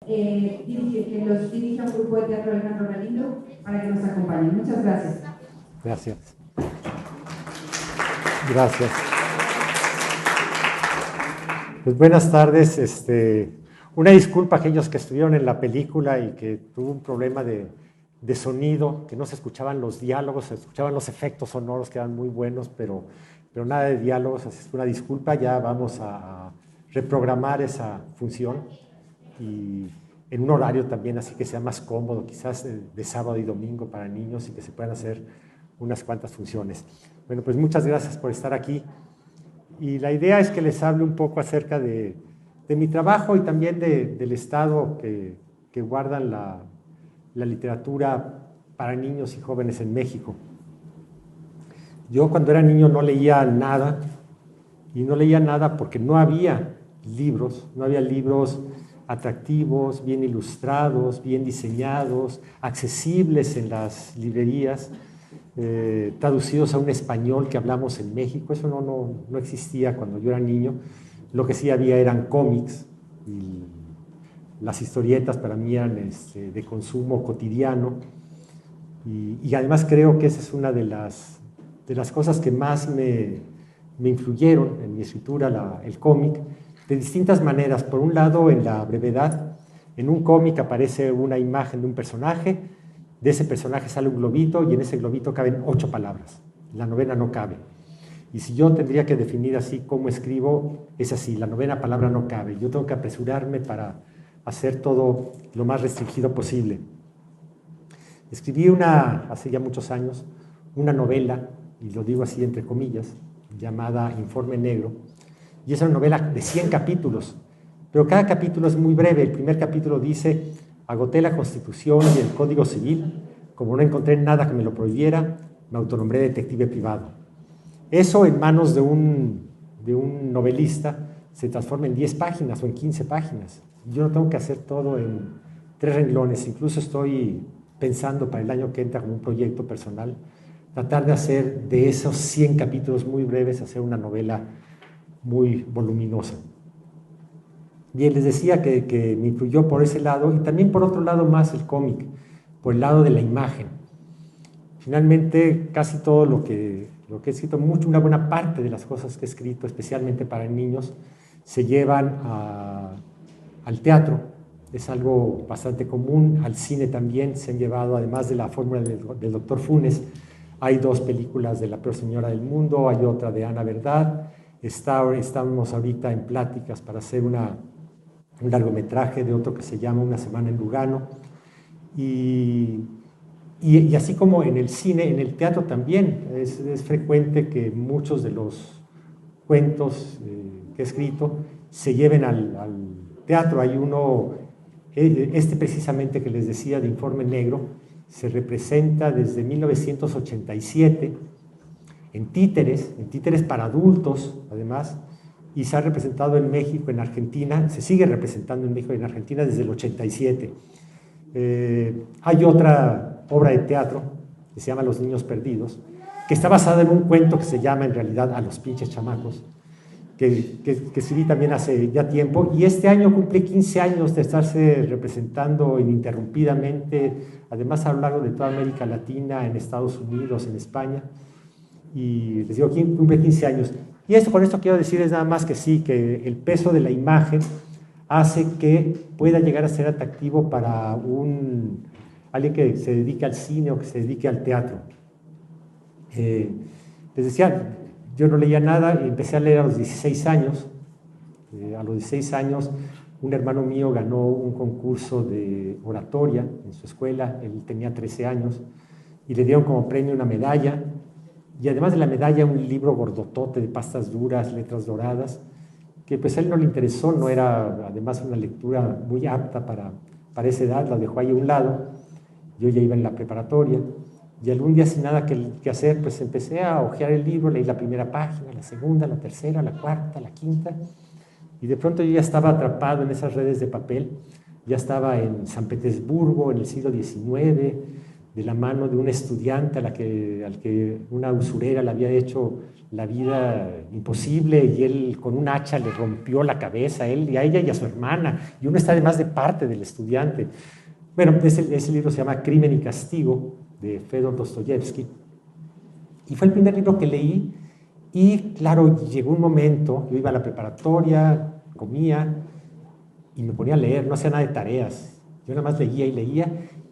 que los dirige un grupo de teatro Alejandro Galindo para que nos acompañen. Muchas gracias. Gracias. Gracias. Pues buenas tardes. Una disculpa a aquellos que estuvieron en la película y que tuvo un problema de sonido, que no se escuchaban los diálogos, se escuchaban los efectos sonoros que eran muy buenos, pero nada de diálogos, así es una disculpa. Ya vamos a reprogramar esa función y en un horario también así que sea más cómodo, quizás de sábado y domingo para niños y que se puedan hacer unas cuantas funciones. Bueno, pues muchas gracias por estar aquí y la idea es que les hable un poco acerca de mi trabajo y también del estado que guardan la literatura para niños y jóvenes en México. Yo cuando era niño no leía nada, y no leía nada porque no había libros atractivos, bien ilustrados, bien diseñados, accesibles en las librerías, traducidos a un español que hablamos en México. Eso no existía cuando yo era niño. Lo que sí había eran cómics, y las historietas para mí eran de consumo cotidiano, y además creo que esa es una de las cosas que más me influyeron en mi escritura, el cómic, de distintas maneras. Por un lado, en la brevedad. En un cómic aparece una imagen de un personaje, de ese personaje sale un globito y en ese globito caben 8 palabras, la novena no cabe. Y si yo tendría que definir así cómo escribo, es así, la novena palabra no cabe. Yo tengo que apresurarme para hacer todo lo más restringido posible. Escribí hace ya muchos años, una novela, y lo digo así entre comillas, llamada Informe Negro, y es una novela de 100 capítulos, pero cada capítulo es muy breve. El primer capítulo dice: agoté la Constitución y el Código Civil, como no encontré nada que me lo prohibiera, me autonombré detective privado. Eso en manos de un novelista se transforma en 10 páginas o en 15 páginas. Yo no tengo que hacer todo en 3 renglones, incluso estoy pensando para el año que entra como un proyecto personal, tratar de hacer de esos 100 capítulos muy breves, hacer una novela muy voluminosa. Bien, les decía que me influyó por ese lado y también por otro lado más el cómic, por el lado de la imagen. Finalmente, casi todo lo que he escrito, una buena parte de las cosas que he escrito, especialmente para niños, se llevan al teatro. Es algo bastante común. Al cine también se han llevado, además de la fórmula del Dr. Funes. Hay 2 películas de La Peor Señora del Mundo, hay otra de Ana Verdad. Estamos ahorita en pláticas para hacer un largometraje de otro que se llama Una Semana en Lugano. Y así como en el cine, en el teatro también es frecuente que muchos de los cuentos que he escrito se lleven al teatro. Hay uno, precisamente que les decía, de Informe Negro, se representa desde 1987 en títeres para adultos, además, y se ha representado en México, en Argentina, se sigue representando en México y en Argentina desde el 87. Hay otra obra de teatro que se llama Los Niños Perdidos, que está basada en un cuento que se llama en realidad A los pinches chamacos, que escribí también hace ya tiempo, y este año cumple 15 años de estarse representando ininterrumpidamente, además a lo largo de toda América Latina, en Estados Unidos, en España, y les digo, cumple 15 años. Y con esto quiero decir es nada más que sí, que el peso de la imagen hace que pueda llegar a ser atractivo para alguien que se dedique al cine o que se dedique al teatro. Les decía, yo no leía nada y empecé a leer a los 16 años. A los 16 años, un hermano mío ganó un concurso de oratoria en su escuela, él tenía 13 años, y le dieron como premio una medalla, y además de la medalla un libro gordotote de pastas duras, letras doradas, que pues a él no le interesó, no era además una lectura muy apta para esa edad, la dejó ahí a un lado. Yo ya iba en la preparatoria y algún día sin nada que hacer, pues empecé a hojear el libro, leí la primera página, la segunda, la tercera, la cuarta, la quinta, y de pronto yo ya estaba atrapado en esas redes de papel, ya estaba en San Petersburgo, en el siglo XIX, de la mano de un estudiante al que una usurera le había hecho la vida imposible, y él con un hacha le rompió la cabeza a él y a ella y a su hermana, y uno está además de parte del estudiante. Bueno, ese libro se llama Crimen y Castigo, de Fedor Dostoyevsky, y fue el primer libro que leí. Y claro, llegó un momento, yo iba a la preparatoria, comía y me ponía a leer, no hacía nada de tareas, yo nada más leía y leía,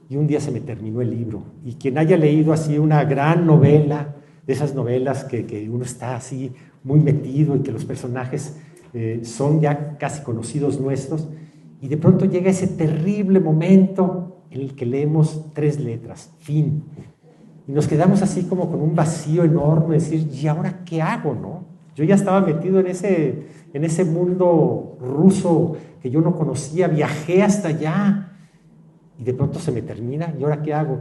y un día se me terminó el libro. Y quien haya leído así una gran novela, de esas novelas que uno está así muy metido y que los personajes son ya casi conocidos nuestros, y de pronto llega ese terrible momento en el que leemos 3 letras, fin. Y nos quedamos así como con un vacío enorme, decir, ¿y ahora qué hago, no? Yo ya estaba metido en ese mundo ruso que yo no conocía, viajé hasta allá, y de pronto se me termina, ¿y ahora qué hago?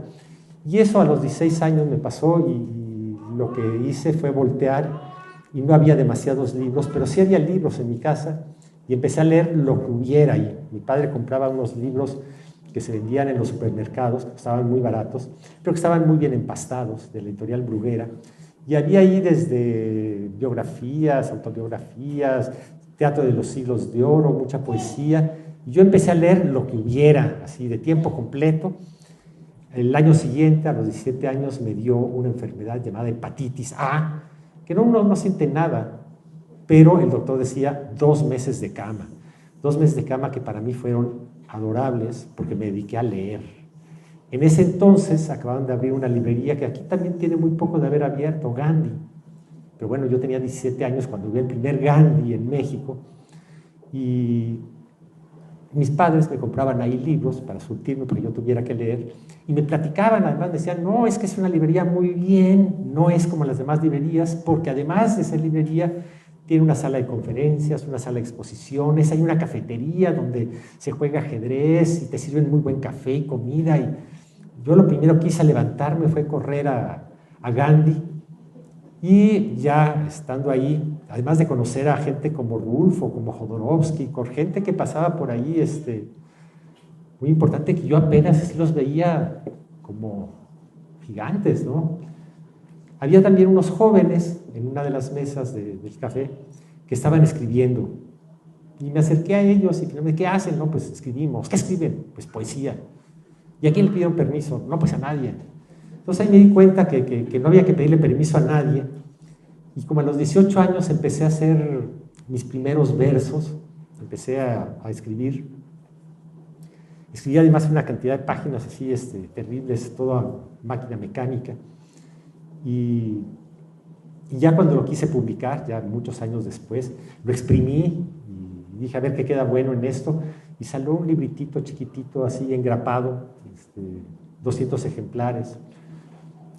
Y eso a los 16 años me pasó, y lo que hice fue voltear, y no había demasiados libros, pero sí había libros en mi casa, y empecé a leer lo que hubiera ahí. Mi padre compraba unos libros que se vendían en los supermercados, que estaban muy baratos, pero que estaban muy bien empastados, de la editorial Bruguera, y había ahí desde biografías, autobiografías, teatro de los siglos de oro, mucha poesía, y yo empecé a leer lo que hubiera, así de tiempo completo. El año siguiente, a los 17 años, me dio una enfermedad llamada hepatitis A, que uno no siente nada, pero el doctor decía 2 meses de cama. 2 meses de cama que para mí fueron adorables porque me dediqué a leer. En ese entonces acababan de abrir una librería que aquí también tiene muy poco de haber abierto, Gandhi. Pero bueno, yo tenía 17 años cuando vi el primer Gandhi en México, y mis padres me compraban ahí libros para surtirme porque yo tuviera que leer, y me platicaban, además me decían, no, es que es una librería muy bien, no es como las demás librerías, porque además de ser librería, tiene una sala de conferencias, una sala de exposiciones, hay una cafetería donde se juega ajedrez y te sirven muy buen café y comida. Y yo lo primero que hice al levantarme fue correr a Gandhi, y ya estando ahí, además de conocer a gente como Rulfo, como Jodorowsky, con gente que pasaba por ahí, muy importante, que yo apenas así los veía como gigantes, ¿no? Había también unos jóvenes en una de las mesas del café que estaban escribiendo, y me acerqué a ellos y me, ¿qué hacen? No, pues escribimos. ¿Qué escriben? Pues poesía. ¿Y a quién le pidieron permiso? No, pues a nadie. Entonces ahí me di cuenta que no había que pedirle permiso a nadie, y como a los 18 años empecé a hacer mis primeros versos, empecé a escribir. Escribí además una cantidad de páginas así terribles, toda máquina mecánica. Y ya cuando lo quise publicar, ya muchos años después, lo exprimí y dije, a ver qué queda bueno en esto, y salió un libritito chiquitito, así engrapado, 200 ejemplares,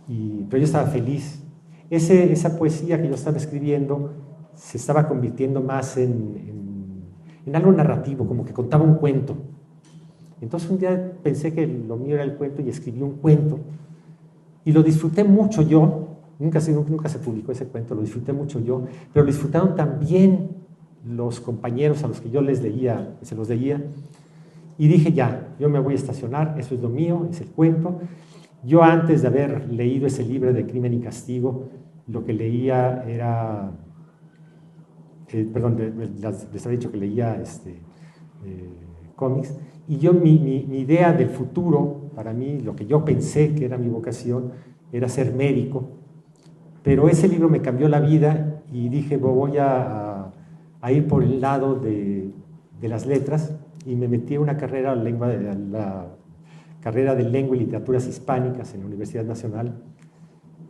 pero yo estaba feliz. Esa poesía que yo estaba escribiendo se estaba convirtiendo más en algo narrativo, como que contaba un cuento. Entonces un día pensé que lo mío era el cuento y escribí un cuento, y lo disfruté mucho yo. Nunca se publicó ese cuento, lo disfruté mucho yo, pero lo disfrutaron también los compañeros a los que yo se los leía, y dije, ya, yo me voy a estacionar, eso es lo mío, es el cuento. Yo antes de haber leído ese libro de Crimen y Castigo, lo que leía era, les había dicho que leía cómics, y yo mi idea del futuro, para mí, lo que yo pensé que era mi vocación, era ser médico. Pero ese libro me cambió la vida, y dije, voy a ir por el lado de las letras, y me metí en una carrera, la carrera de Lengua y Literaturas Hispánicas en la Universidad Nacional,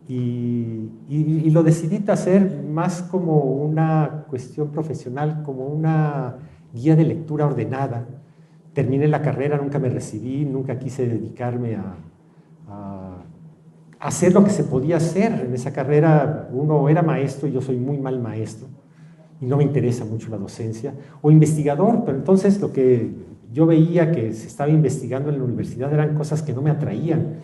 y lo decidí hacer más como una cuestión profesional, como una guía de lectura ordenada. Terminé la carrera, nunca me recibí, nunca quise dedicarme a hacer lo que se podía hacer en esa carrera. Uno era maestro, y yo soy muy mal maestro, y no me interesa mucho la docencia, o investigador, pero entonces lo que yo veía que se estaba investigando en la universidad eran cosas que no me atraían.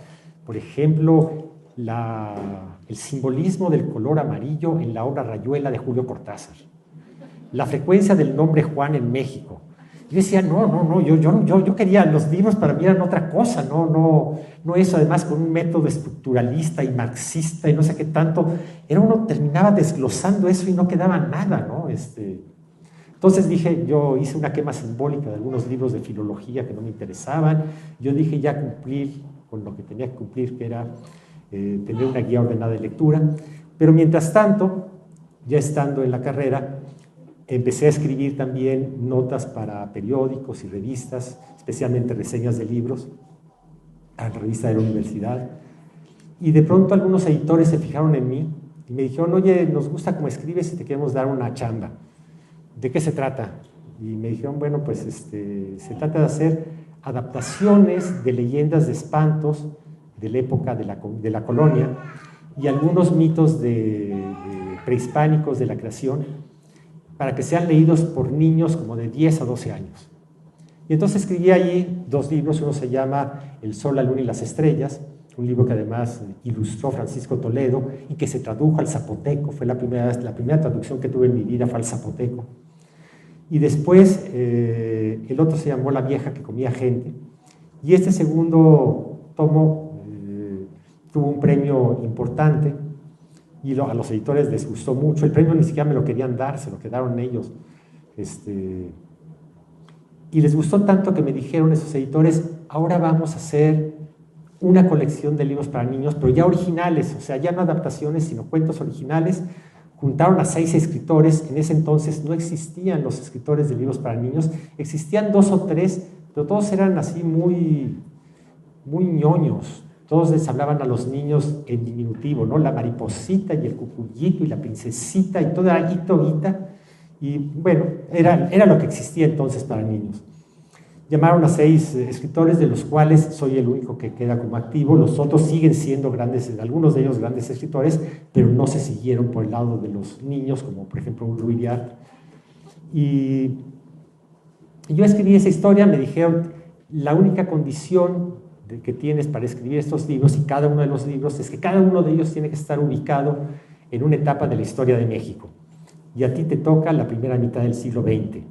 Por ejemplo, el simbolismo del color amarillo en la obra Rayuela de Julio Cortázar, la frecuencia del nombre Juan en México. Yo decía, no, yo quería, los libros para mí eran otra cosa, no eso, además con un método estructuralista y marxista y no sé qué tanto, uno terminaba desglosando eso y no quedaba nada, ¿no? Entonces dije, yo hice una quema simbólica de algunos libros de filología que no me interesaban, yo dije ya cumplí con lo que tenía que cumplir, que era tener una guía ordenada de lectura, pero mientras tanto, ya estando en la carrera, empecé a escribir también notas para periódicos y revistas, especialmente reseñas de libros, a la revista de la universidad, y de pronto algunos editores se fijaron en mí y me dijeron, oye, nos gusta cómo escribes y te queremos dar una chamba. ¿De qué se trata? Y me dijeron, bueno, pues se trata de hacer adaptaciones de leyendas de espantos de la época de la colonia y algunos mitos prehispánicos de la creación para que sean leídos por niños como de 10 a 12 años. Y entonces escribí allí 2 libros, uno se llama El Sol, la Luna y las Estrellas, un libro que además ilustró Francisco Toledo y que se tradujo al zapoteco, fue la primera traducción que tuve en mi vida fue al zapoteco. Y después el otro se llamó La Vieja que comía gente, y este segundo tomo tuvo un premio importante y a los editores les gustó mucho. El premio ni siquiera me lo querían dar, se lo quedaron ellos. Y les gustó tanto que me dijeron esos editores, ahora vamos a hacer una colección de libros para niños, pero ya originales, o sea, ya no adaptaciones, sino cuentos originales. Juntaron a 6 escritores, en ese entonces no existían los escritores de libros para niños, existían 2 o 3, pero todos eran así muy ñoños. Todos les hablaban a los niños en diminutivo, ¿no? La mariposita y el cucuyito y la princesita y toda guita. Y bueno, era lo que existía entonces para niños. Llamaron a 6 escritores, de los cuales soy el único que queda como activo. Los otros siguen siendo grandes, algunos de ellos grandes escritores, pero no se siguieron por el lado de los niños, como por ejemplo un Ruidiart. Y yo escribí esa historia, me dijeron, la única condición que tienes para escribir estos libros, y cada uno de los libros, es que cada uno de ellos tiene que estar ubicado en una etapa de la historia de México. Y a ti te toca la primera mitad del siglo XX.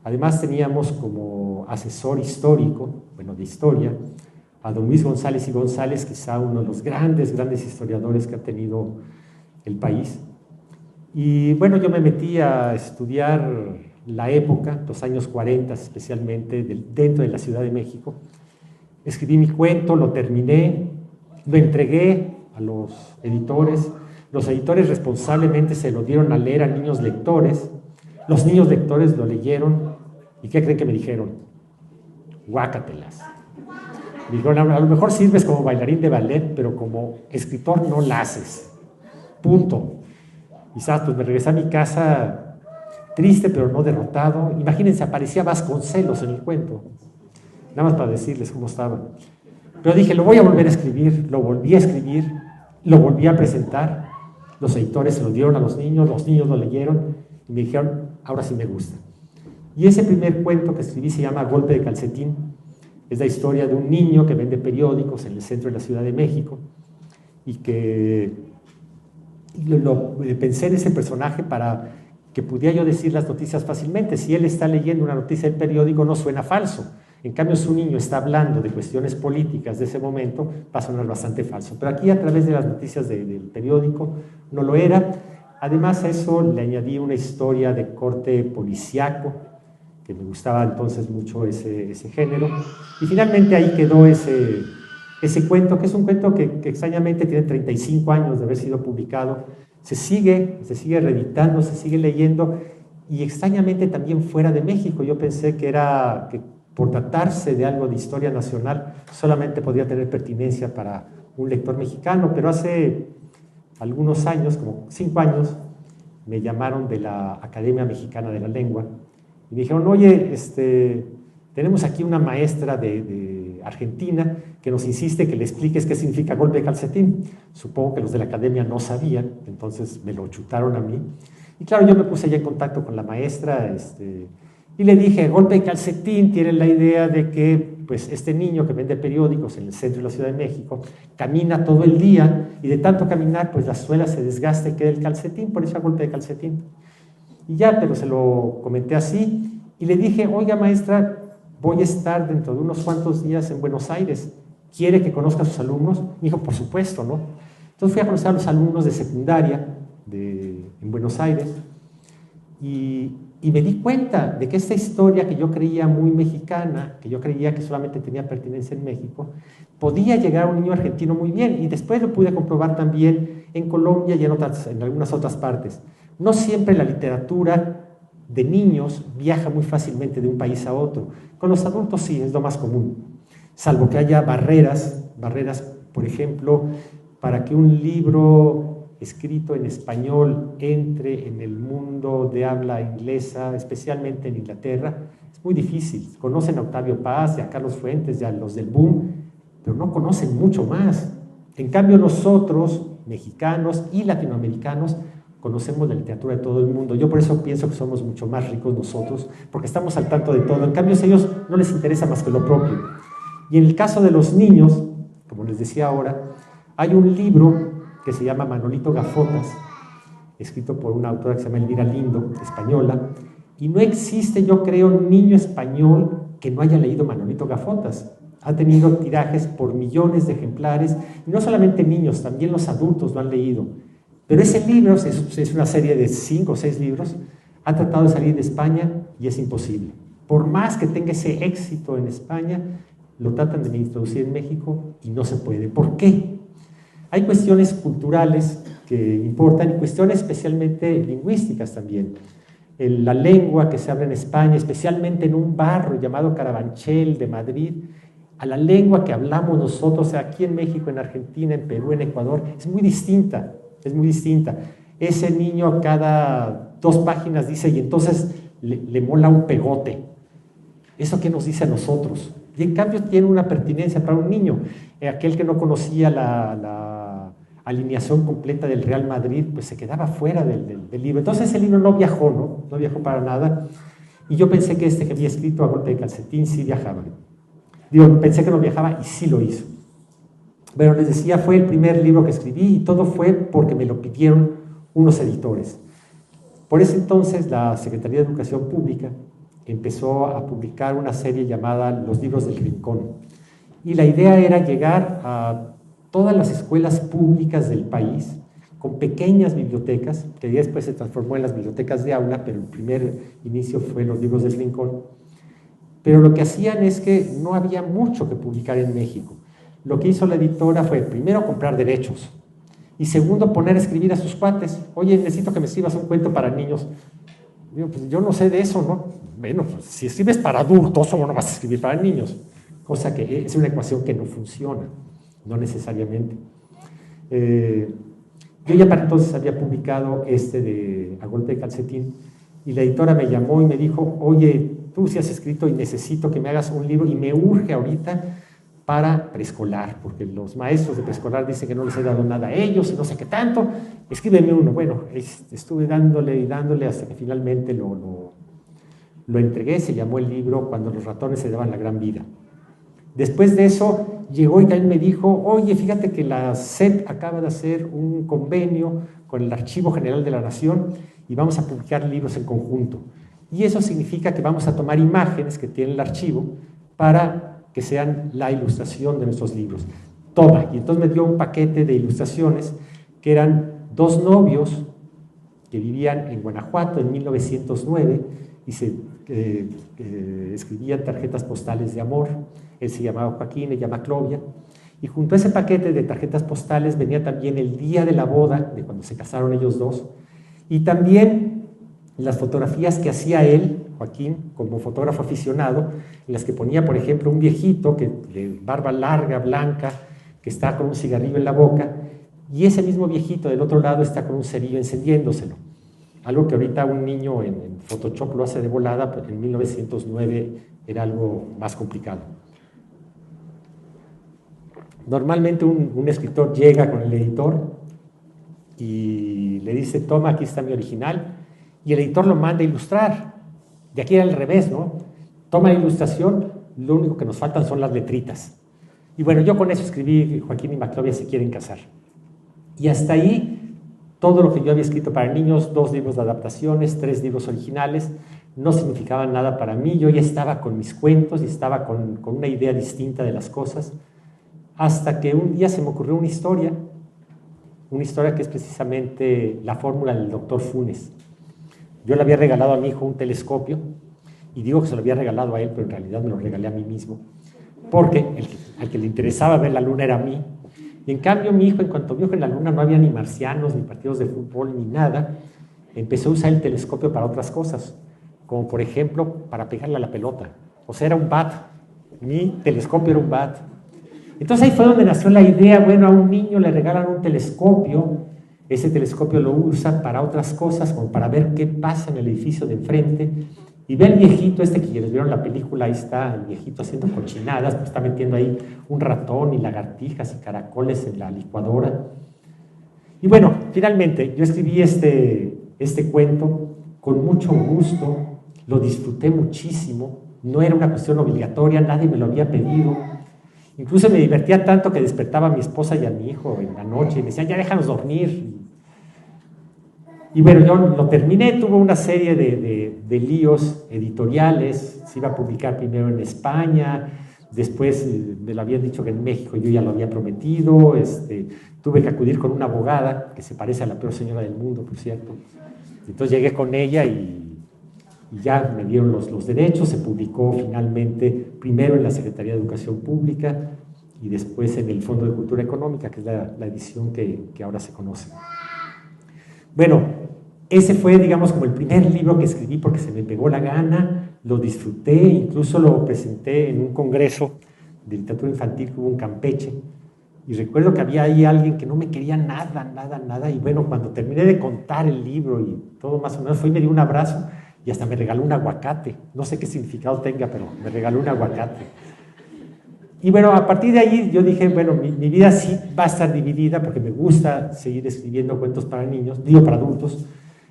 Además teníamos como asesor histórico, bueno, de historia, a don Luis González y González, quizá uno de los grandes historiadores que ha tenido el país. Y bueno, yo me metí a estudiar la época, los años 40 especialmente, dentro de la Ciudad de México. Escribí mi cuento, lo terminé, lo entregué a los editores. Los editores responsablemente se lo dieron a leer a niños lectores. Los niños lectores lo leyeron. ¿Y qué creen que me dijeron? Guácatelas. Me dijeron, a lo mejor sirves como bailarín de ballet, pero como escritor no la haces. Punto. Quizás pues me regresé a mi casa triste, pero no derrotado. Imagínense, aparecía Vasconcelos en el cuento. Nada más para decirles cómo estaba. Pero dije, lo voy a volver a escribir, lo volví a escribir, lo volví a presentar. Los editores se lo dieron a los niños lo leyeron y me dijeron, ahora sí me gusta. Y ese primer cuento que escribí se llama Golpe de Calcetín. Es la historia de un niño que vende periódicos en el centro de la Ciudad de México y que pensé en ese personaje para que pudiera yo decir las noticias fácilmente. Si él está leyendo una noticia del periódico, no suena falso. En cambio, si un niño está hablando de cuestiones políticas de ese momento, va a sonar bastante falso. Pero aquí, a través de las noticias del periódico, no lo era. Además a eso le añadí una historia de corte policíaco, que me gustaba entonces mucho ese género. Y finalmente ahí quedó ese cuento, que es un cuento que extrañamente tiene 35 años de haber sido publicado. Se sigue reeditando, se sigue leyendo, y extrañamente también fuera de México. Yo pensé que por tratarse de algo de historia nacional, solamente podría tener pertinencia para un lector mexicano, pero hace algunos años, como 5 años, me llamaron de la Academia Mexicana de la Lengua y me dijeron, oye, tenemos aquí una maestra de Argentina que nos insiste que le expliques qué significa golpe de calcetín. Supongo que los de la Academia no sabían, entonces me lo chutaron a mí. Y claro, yo me puse ya en contacto con la maestra, y le dije, golpe de calcetín tiene la idea de que pues, este niño que vende periódicos en el centro de la Ciudad de México camina todo el día y de tanto caminar, pues la suela se desgasta y queda el calcetín, por eso golpe de calcetín. Y ya, pero se lo comenté así Y le dije, oiga maestra, voy a estar dentro de unos cuantos días en Buenos Aires, ¿quiere que conozca a sus alumnos? Me dijo, por supuesto, ¿no? Entonces fui a conocer a los alumnos de secundaria en Buenos Aires y me di cuenta de que esta historia que yo creía muy mexicana, que yo creía que solamente tenía pertinencia en México, podía llegar a un niño argentino muy bien, y después lo pude comprobar también en Colombia y en algunas otras partes. No siempre la literatura de niños viaja muy fácilmente de un país a otro. Con los adultos sí, es lo más común, salvo que haya barreras, por ejemplo, para que un libro escrito en español entre en el mundo de habla inglesa, especialmente en Inglaterra, es muy difícil. Conocen a Octavio Paz y a Carlos Fuentes y a los del boom, pero no conocen mucho más. En cambio nosotros, mexicanos y latinoamericanos, conocemos la literatura de todo el mundo. Yo por eso pienso que somos mucho más ricos nosotros, porque estamos al tanto de todo. En cambio a ellos no les interesa más que lo propio. Y en el caso de los niños, como les decía ahora, hay un libro que se llama Manolito Gafotas, escrito por una autora que se llama Elvira Lindo, española, y no existe, yo creo, un niño español que no haya leído Manolito Gafotas. Ha tenido tirajes por millones de ejemplares, y no solamente niños, también los adultos lo han leído. Pero ese libro, es una serie de 5 o 6 libros, ha tratado de salir de España y es imposible. Por más que tenga ese éxito en España, lo tratan de introducir en México y no se puede. ¿Por qué? Hay cuestiones culturales que importan y cuestiones especialmente lingüísticas también. La lengua que se habla en España, especialmente en un barrio llamado Carabanchel de Madrid, a la lengua que hablamos nosotros aquí en México, en Argentina, en Perú, en Ecuador, es muy distinta, es muy distinta. Ese niño cada 2 páginas dice, y entonces le mola un pegote. ¿Eso qué nos dice a nosotros? Y en cambio tiene una pertinencia para un niño. Aquel que no conocía la alineación completa del Real Madrid, pues se quedaba fuera del libro. Entonces el libro no viajó, ¿no? No viajó para nada. Y yo pensé que que había escrito a golpe de calcetín sí viajaba. Pensé que no viajaba y sí lo hizo. Pero les decía, fue el primer libro que escribí y todo fue porque me lo pidieron unos editores. Por ese entonces la Secretaría de Educación Pública empezó a publicar una serie llamada Los Libros del Rincón. Y la idea era llegar a todas las escuelas públicas del país con pequeñas bibliotecas, que después se transformó en las bibliotecas de aula, pero el primer inicio fue Los Libros del Rincón. Pero lo que hacían es que no había mucho que publicar en México. Lo que hizo la editora fue, primero, comprar derechos, y segundo, poner a escribir a sus cuates. Oye, necesito que me escribas un cuento para niños. Digo, pues yo no sé de eso, ¿no? Bueno, pues, si escribes para adultos, ¿cómo no vas a escribir para niños? Cosa que es una ecuación que no funciona, no necesariamente. Yo ya para entonces había publicado de A Golpe de Calcetín, y la editora me llamó y me dijo, oye, tú sí has escrito y necesito que me hagas un libro, y me urge ahorita para preescolar, porque los maestros de preescolar dicen que no les he dado nada a ellos y no sé qué tanto, escríbeme uno. Bueno, estuve dándole y dándole hasta que finalmente lo entregué. Se llamó el libro Cuando los ratones se daban la gran vida. Después de eso llegó y también me dijo, oye, fíjate que la SEP acaba de hacer un convenio con el Archivo General de la Nación y vamos a publicar libros en conjunto. Y eso significa que vamos a tomar imágenes que tiene el archivo para que sean la ilustración de nuestros libros. Toma. Y entonces me dio un paquete de ilustraciones que eran 2 novios que vivían en Guanajuato en 1909 y se escribían tarjetas postales de amor. Él se llamaba Joaquín, ella Maclovia, y junto a ese paquete de tarjetas postales venía también el día de la boda, de cuando se casaron ellos dos, y también las fotografías que hacía él, Joaquín, como fotógrafo aficionado, en las que ponía, por ejemplo, un viejito de barba larga, blanca, que está con un cigarrillo en la boca, y ese mismo viejito del otro lado está con un cerillo encendiéndoselo. Algo que ahorita un niño en Photoshop lo hace de volada, pero en 1909 era algo más complicado. Normalmente un escritor llega con el editor y le dice, toma, aquí está mi original, y el editor lo manda a ilustrar. De aquí era al revés, ¿no? Toma la ilustración, lo único que nos faltan son las letritas. Y bueno, yo con eso escribí Joaquín y Maclovia se quieren casar. Y hasta ahí, todo lo que yo había escrito para niños, 2 libros de adaptaciones, 3 libros originales, no significaban nada para mí, yo ya estaba con mis cuentos y estaba con una idea distinta de las cosas, hasta que un día se me ocurrió una historia que es precisamente la fórmula del doctor Funes. Yo le había regalado a mi hijo un telescopio, y digo que se lo había regalado a él, pero en realidad me lo regalé a mí mismo, porque al que le interesaba ver la luna era a mí. Y en cambio mi hijo, en cuanto vio que en la luna no había ni marcianos, ni partidos de fútbol, ni nada, empezó a usar el telescopio para otras cosas, como por ejemplo para pegarle a la pelota. O sea, era un bat, mi telescopio era un bat. Entonces ahí fue donde nació la idea, bueno, a un niño le regalan un telescopio, ese telescopio lo usa para otras cosas, como para ver qué pasa en el edificio de enfrente, y ve al viejito que quienes vieron la película, ahí está el viejito haciendo cochinadas, pues está metiendo ahí un ratón y lagartijas y caracoles en la licuadora. Y bueno, finalmente yo escribí este cuento con mucho gusto, lo disfruté muchísimo, no era una cuestión obligatoria, nadie me lo había pedido. Incluso me divertía tanto que despertaba a mi esposa y a mi hijo en la noche y me decían, ya déjanos dormir. Y bueno, yo lo terminé, tuvo una serie de líos editoriales, se iba a publicar primero en España, después me lo habían dicho que en México yo ya lo había prometido, tuve que acudir con una abogada que se parece a la peor señora del mundo, por cierto. Entonces llegué con ella y ya me dieron los derechos, se publicó finalmente primero en la Secretaría de Educación Pública y después en el Fondo de Cultura Económica, que es la edición que ahora se conoce. Bueno, ese fue, digamos, como el primer libro que escribí porque se me pegó la gana, lo disfruté, incluso lo presenté en un congreso de literatura infantil que hubo en Campeche, y recuerdo que había ahí alguien que no me quería nada, y bueno, cuando terminé de contar el libro y todo más o menos, fue y me dio un abrazo, y hasta me regaló un aguacate, no sé qué significado tenga, pero me regaló un aguacate. Y bueno, a partir de ahí yo dije, bueno, mi vida sí va a estar dividida porque me gusta seguir escribiendo cuentos para niños, digo para adultos.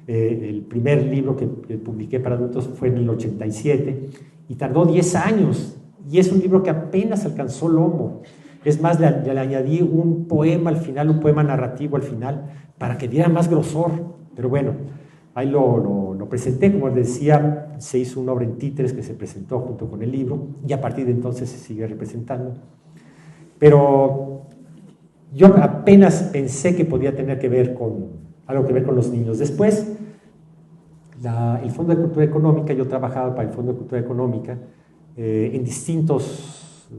El primer libro que publiqué para adultos fue en el 87 y tardó 10 años, y es un libro que apenas alcanzó lomo. Es más, le añadí un poema al final, un poema narrativo al final, para que diera más grosor, pero bueno, ahí lo presenté, como les decía, se hizo una obra en títeres que se presentó junto con el libro, y a partir de entonces se sigue representando. Pero yo apenas pensé que podía tener algo que ver con los niños. Después, el Fondo de Cultura Económica, yo trabajaba para el Fondo de Cultura Económica en distintos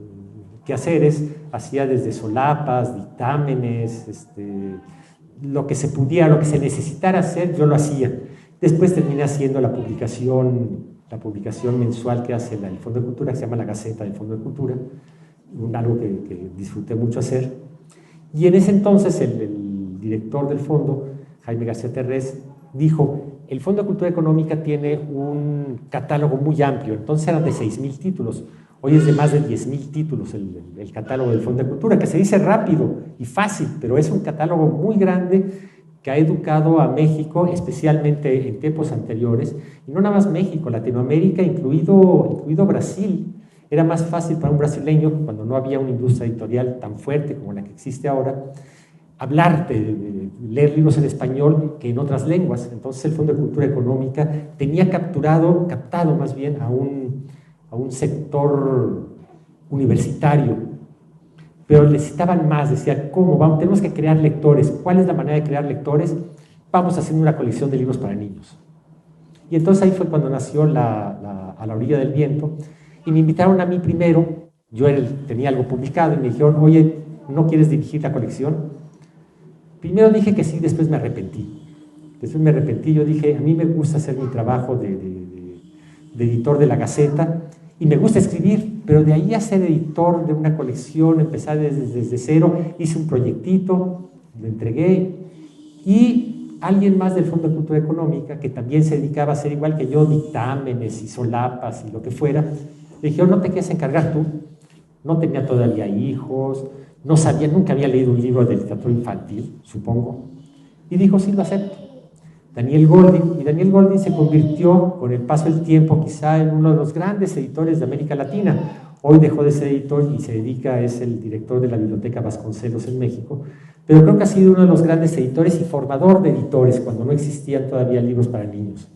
quehaceres, hacía desde solapas, dictámenes, lo que se pudiera, lo que se necesitara hacer, yo lo hacía. Después terminé haciendo la publicación mensual que hace el Fondo de Cultura, que se llama La Gaceta del Fondo de Cultura, algo que disfruté mucho hacer. Y en ese entonces el director del fondo, Jaime García Terrés, dijo, el Fondo de Cultura Económica tiene un catálogo muy amplio, entonces eran de 6,000 títulos, hoy es de más de 10,000 títulos el catálogo del Fondo de Cultura, que se dice rápido y fácil, pero es un catálogo muy grande que ha educado a México, especialmente en tiempos anteriores, y no nada más México, Latinoamérica, incluido Brasil. Era más fácil para un brasileño, cuando no había una industria editorial tan fuerte como la que existe ahora, leer libros en español que en otras lenguas. Entonces el Fondo de Cultura Económica tenía captado más bien a un sector universitario, pero necesitaban más. Decían, ¿cómo? Tenemos que crear lectores. ¿Cuál es la manera de crear lectores? Vamos haciendo una colección de libros para niños. Y entonces ahí fue cuando nació A la orilla del viento, y me invitaron a mí primero. Yo tenía algo publicado y me dijeron, oye, ¿no quieres dirigir la colección? Primero dije que sí, después me arrepentí. Yo dije, a mí me gusta hacer mi trabajo de editor de La Gaceta, y me gusta escribir, pero de ahí a ser editor de una colección, empezar desde cero, hice un proyectito, lo entregué, y alguien más del Fondo de Cultura Económica, que también se dedicaba a hacer igual que yo, dictámenes y solapas y lo que fuera, le dijeron, ¿no te quieres encargar tú? No tenía todavía hijos, no sabía, nunca había leído un libro de literatura infantil, supongo, y dijo, sí, lo acepto. Daniel Goldin se convirtió con el paso del tiempo quizá en uno de los grandes editores de América Latina. Hoy dejó de ser editor y es el director de la Biblioteca Vasconcelos en México, pero creo que ha sido uno de los grandes editores y formador de editores cuando no existían todavía libros para niños.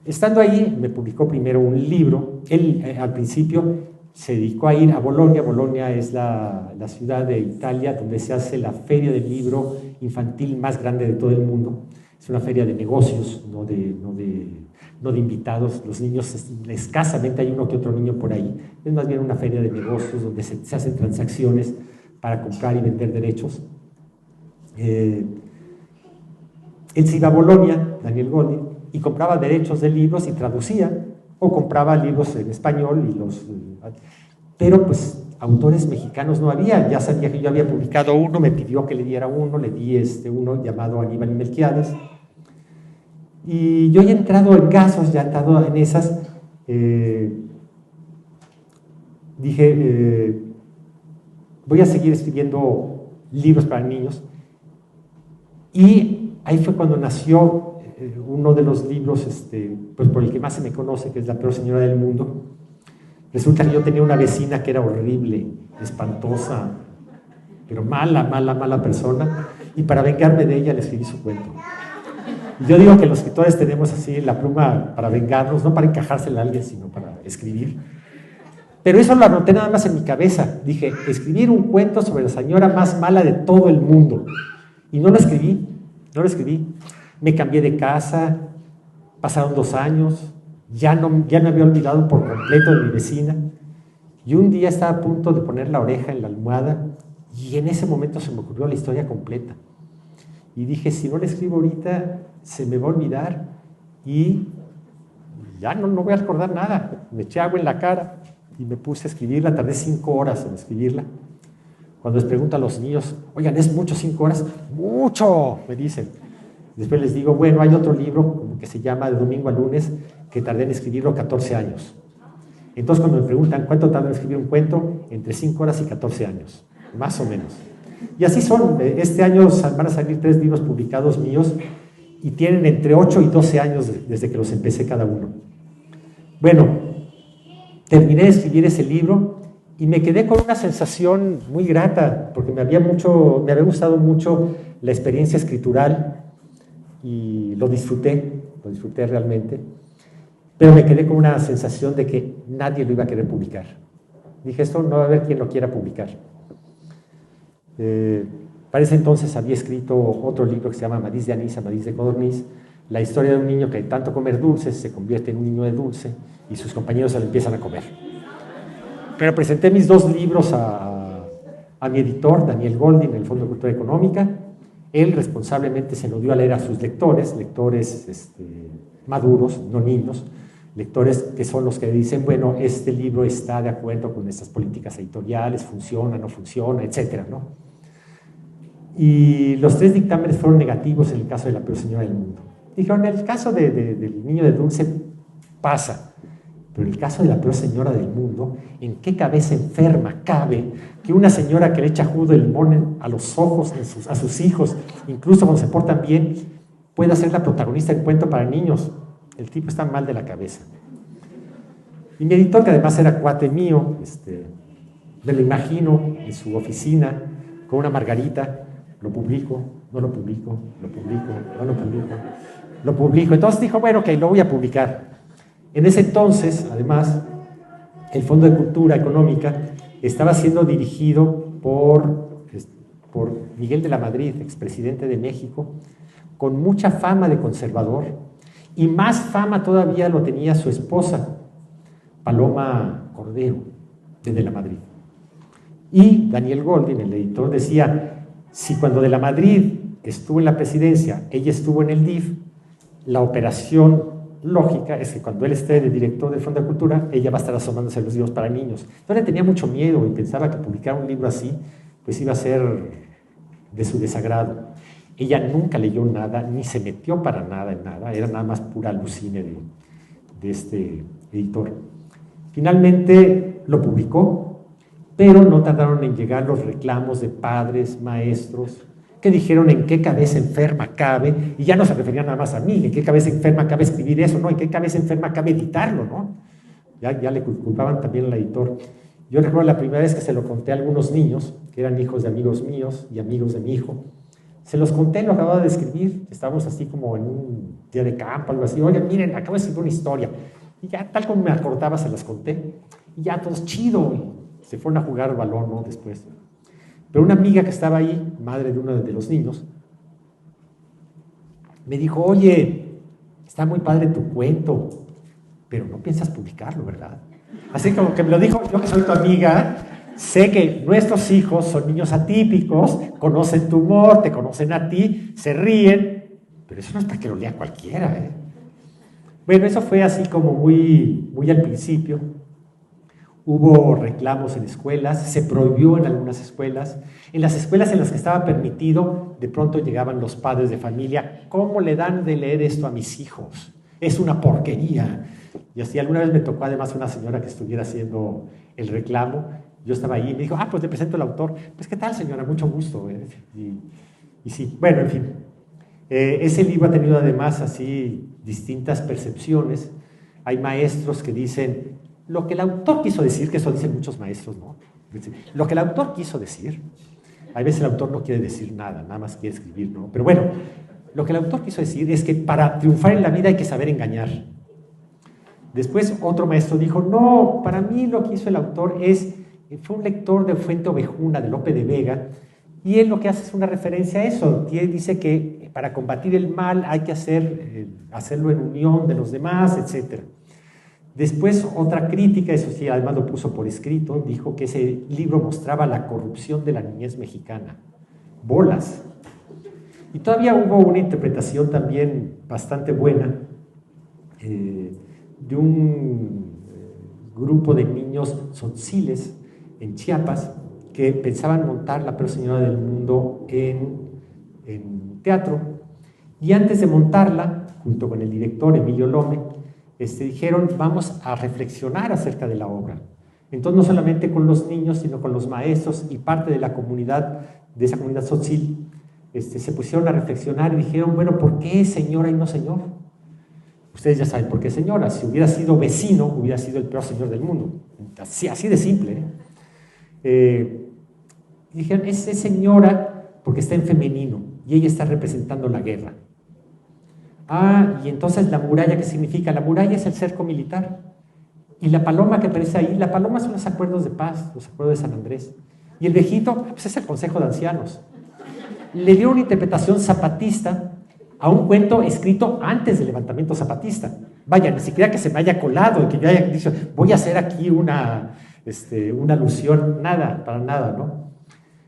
Estando ahí, me publicó primero un libro. Él, al principio, se dedicó a ir a Bolonia. Bolonia es la ciudad de Italia donde se hace la feria del libro infantil más grande de todo el mundo. Es una feria de negocios, no de invitados. Los niños, escasamente hay uno que otro niño por ahí. Es más bien una feria de negocios donde se hacen transacciones para comprar y vender derechos. Él se iba a Bolonia, Daniel Goldin, y compraba derechos de libros y traducía, o compraba libros en español y pero pues autores mexicanos no había. Ya sabía que yo había publicado uno, me pidió que le diera uno, le di uno llamado Aníbal y Melquiades, y yo ya he entrado en casos, ya he estado en esas, dije, voy a seguir escribiendo libros para niños, y ahí fue cuando nació uno de los libros pues por el que más se me conoce, que es La peor señora del mundo. Resulta que yo tenía una vecina que era horrible, espantosa, pero mala persona, y para vengarme de ella le escribí su cuento. Y yo digo que los escritores tenemos así la pluma para vengarnos, no para encajársela a alguien, sino para escribir. Pero eso lo anoté nada más en mi cabeza. Dije, escribir un cuento sobre la señora más mala de todo el mundo. Y no lo escribí. Me cambié de casa, pasaron 2 años, ya me había olvidado por completo de mi vecina, y un día estaba a punto de poner la oreja en la almohada, y en ese momento se me ocurrió la historia completa. Y dije, si no la escribo ahorita, se me va a olvidar, y ya no voy a recordar nada. Me eché agua en la cara y me puse a escribirla, tardé 5 horas en escribirla. Cuando les pregunto a los niños, oigan, ¿es mucho 5 horas? ¡Mucho!, me dicen. Después les digo, bueno, hay otro libro que se llama De domingo a lunes, que tardé en escribirlo 14 años. Entonces, cuando me preguntan cuánto tardo en escribir un cuento, entre 5 horas y 14 años, más o menos. Y así son. Este año van a salir 3 libros publicados míos y tienen entre 8 y 12 años desde que los empecé cada uno. Bueno, terminé de escribir ese libro y me quedé con una sensación muy grata, porque me había gustado mucho la experiencia escritural, y lo disfruté realmente, pero me quedé con una sensación de que nadie lo iba a querer publicar. Dije, esto no va a haber quien lo quiera publicar. Para ese entonces había escrito otro libro que se llama Amadís de Anís, Amadís de Codorniz, la historia de un niño que de tanto comer dulces se convierte en un niño de dulce y sus compañeros se lo empiezan a comer. Pero presenté mis 2 libros a mi editor, Daniel Goldin, en el Fondo de Cultura Económica. Él responsablemente se lo dio a leer a sus lectores maduros, no niños, lectores que son los que dicen, bueno, este libro está de acuerdo con estas políticas editoriales, funciona, no funciona, etcétera, ¿no? Y los 3 dictámenes fueron negativos en el caso de La peor señora del mundo. Dijeron, en el caso del niño de dulce pasa, pero en el caso de La peor señora del mundo, ¿en qué cabeza enferma cabe que una señora que le echa jugo de limón a los ojos a sus hijos, incluso cuando se portan bien, pueda ser la protagonista de un cuento para niños? El tipo está mal de la cabeza. Y mi editor, que además era cuate mío, me lo imagino en su oficina con una margarita, lo publico, no lo publico, lo publico, no lo publico, lo publico. Entonces dijo, bueno, ok, lo voy a publicar. En ese entonces, además, el Fondo de Cultura Económica estaba siendo dirigido por Miguel de la Madrid, expresidente de México, con mucha fama de conservador, y más fama todavía lo tenía su esposa, Paloma Cordero, de la Madrid. Y Daniel Goldin, el editor, decía, si cuando de la Madrid estuvo en la presidencia, ella estuvo en el DIF, la operación lógica es que cuando él esté de director del Fondo de Cultura, ella va a estar asomándose los libros para niños. Yo le tenía mucho miedo y pensaba que publicar un libro así, pues iba a ser de su desagrado. Ella nunca leyó nada, ni se metió para nada en nada, era nada más pura alucine de este editor. Finalmente lo publicó, pero no tardaron en llegar los reclamos de padres, maestros, que dijeron en qué cabeza enferma cabe, y ya no se referían nada más a mí, en qué cabeza enferma cabe escribir eso, ¿no? En qué cabeza enferma cabe editarlo, ¿no? Ya le culpaban también al editor. Yo recuerdo la primera vez que se lo conté a algunos niños, que eran hijos de amigos míos y amigos de mi hijo, Se los conté, lo acababa de escribir, estábamos así como en un día de campo, algo así. Oigan, miren, acabo de escribir una historia. Y ya, tal como me acordaba, se las conté. Y ya, todos chido. Y se fueron a jugar balón, ¿no? Después. Pero una amiga que estaba ahí, madre de uno de los niños, me dijo, oye, está muy padre tu cuento, pero no piensas publicarlo, ¿verdad? Así como que me lo dijo, yo que soy tu amiga, sé que nuestros hijos son niños atípicos, conocen tu humor, te conocen a ti, se ríen, pero eso no es para que lo lea cualquiera, ¿eh? Bueno, eso fue así como muy al principio. Hubo reclamos en escuelas, se prohibió en algunas escuelas. En las escuelas en las que estaba permitido, de pronto llegaban los padres de familia. ¿Cómo le dan de leer esto a mis hijos? Es una porquería. Y así alguna vez me tocó además una señora que estuviera haciendo el reclamo. Yo estaba ahí y me dijo, pues le presento al autor. Pues, ¿qué tal, señora? Mucho gusto. Y sí, bueno, en fin. Ese libro ha tenido además así distintas percepciones. Hay maestros que dicen, lo que el autor quiso decir, que eso dicen muchos maestros, ¿no? Lo que el autor quiso decir, a veces el autor no quiere decir nada, nada más quiere escribir, ¿no? Pero bueno, lo que el autor quiso decir es que para triunfar en la vida hay que saber engañar. Después otro maestro dijo, no, para mí lo que hizo el autor fue un lector de Fuente Ovejuna, de Lope de Vega, y él lo que hace es una referencia a eso. Dice que para combatir el mal hay que hacerlo en unión de los demás, etc. Después otra crítica, eso sí, además lo puso por escrito, dijo que ese libro mostraba la corrupción de la niñez mexicana. Bolas. Y todavía hubo una interpretación también bastante buena de un grupo de niños tzotziles en Chiapas que pensaban montar La Peor Señora del Mundo en teatro. Y antes de montarla, junto con el director Emilio Lome, dijeron, vamos a reflexionar acerca de la obra. Entonces, no solamente con los niños, sino con los maestros y parte de la comunidad, de esa comunidad tzotzil, se pusieron a reflexionar y dijeron, bueno, ¿por qué señora y no señor? Ustedes ya saben por qué señora. Si hubiera sido vecino, hubiera sido el peor señor del mundo. Así de simple, ¿eh? Y dijeron, es señora porque está en femenino y ella está representando la guerra. Y entonces la muralla, ¿qué significa? La muralla es el cerco militar. Y la paloma que aparece ahí, la paloma son los acuerdos de paz, los acuerdos de San Andrés. Y el viejito, pues es el Consejo de Ancianos. Le dio una interpretación zapatista a un cuento escrito antes del levantamiento zapatista. Vaya, ni siquiera que se me haya colado, que yo haya dicho, voy a hacer aquí una alusión, nada, para nada, ¿no?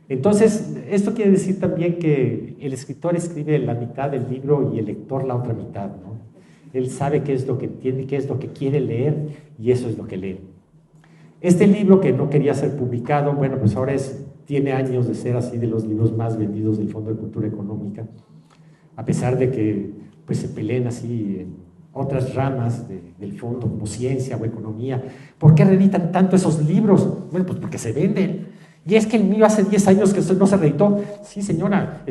Entonces, esto quiere decir también que el escritor escribe la mitad del libro y el lector la otra mitad, ¿no? Él sabe qué es lo que entiende, qué es lo que quiere leer y eso es lo que lee. Este libro que no quería ser publicado, bueno, pues ahora tiene años de ser así de los libros más vendidos del Fondo de Cultura Económica, a pesar de que pues, se peleen así en otras ramas del fondo, como ciencia o economía. ¿Por qué reeditan tanto esos libros? Bueno, pues porque se venden. Y es que el mío hace 10 años que no se reeditó. Sí, señora,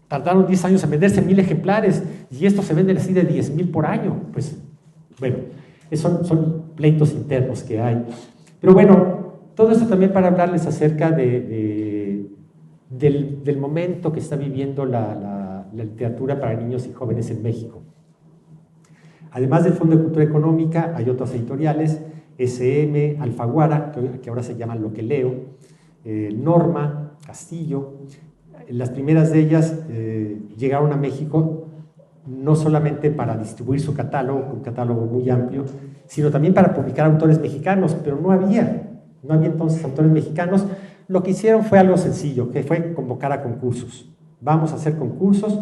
tardaron 10 años en venderse 1000 ejemplares y estos se venden así de 10,000 por año. Pues, bueno, son pleitos internos que hay. Pero bueno, todo esto también para hablarles acerca del momento que está viviendo la literatura para niños y jóvenes en México. Además del Fondo de Cultura Económica, hay otras editoriales, SM, Alfaguara, que ahora se llaman Lo que Leo, Norma, Castillo. Las primeras de ellas llegaron a México no solamente para distribuir su catálogo, un catálogo muy amplio, sino también para publicar autores mexicanos, pero no había entonces autores mexicanos. Lo que hicieron fue algo sencillo, que fue convocar a concursos. Vamos a hacer concursos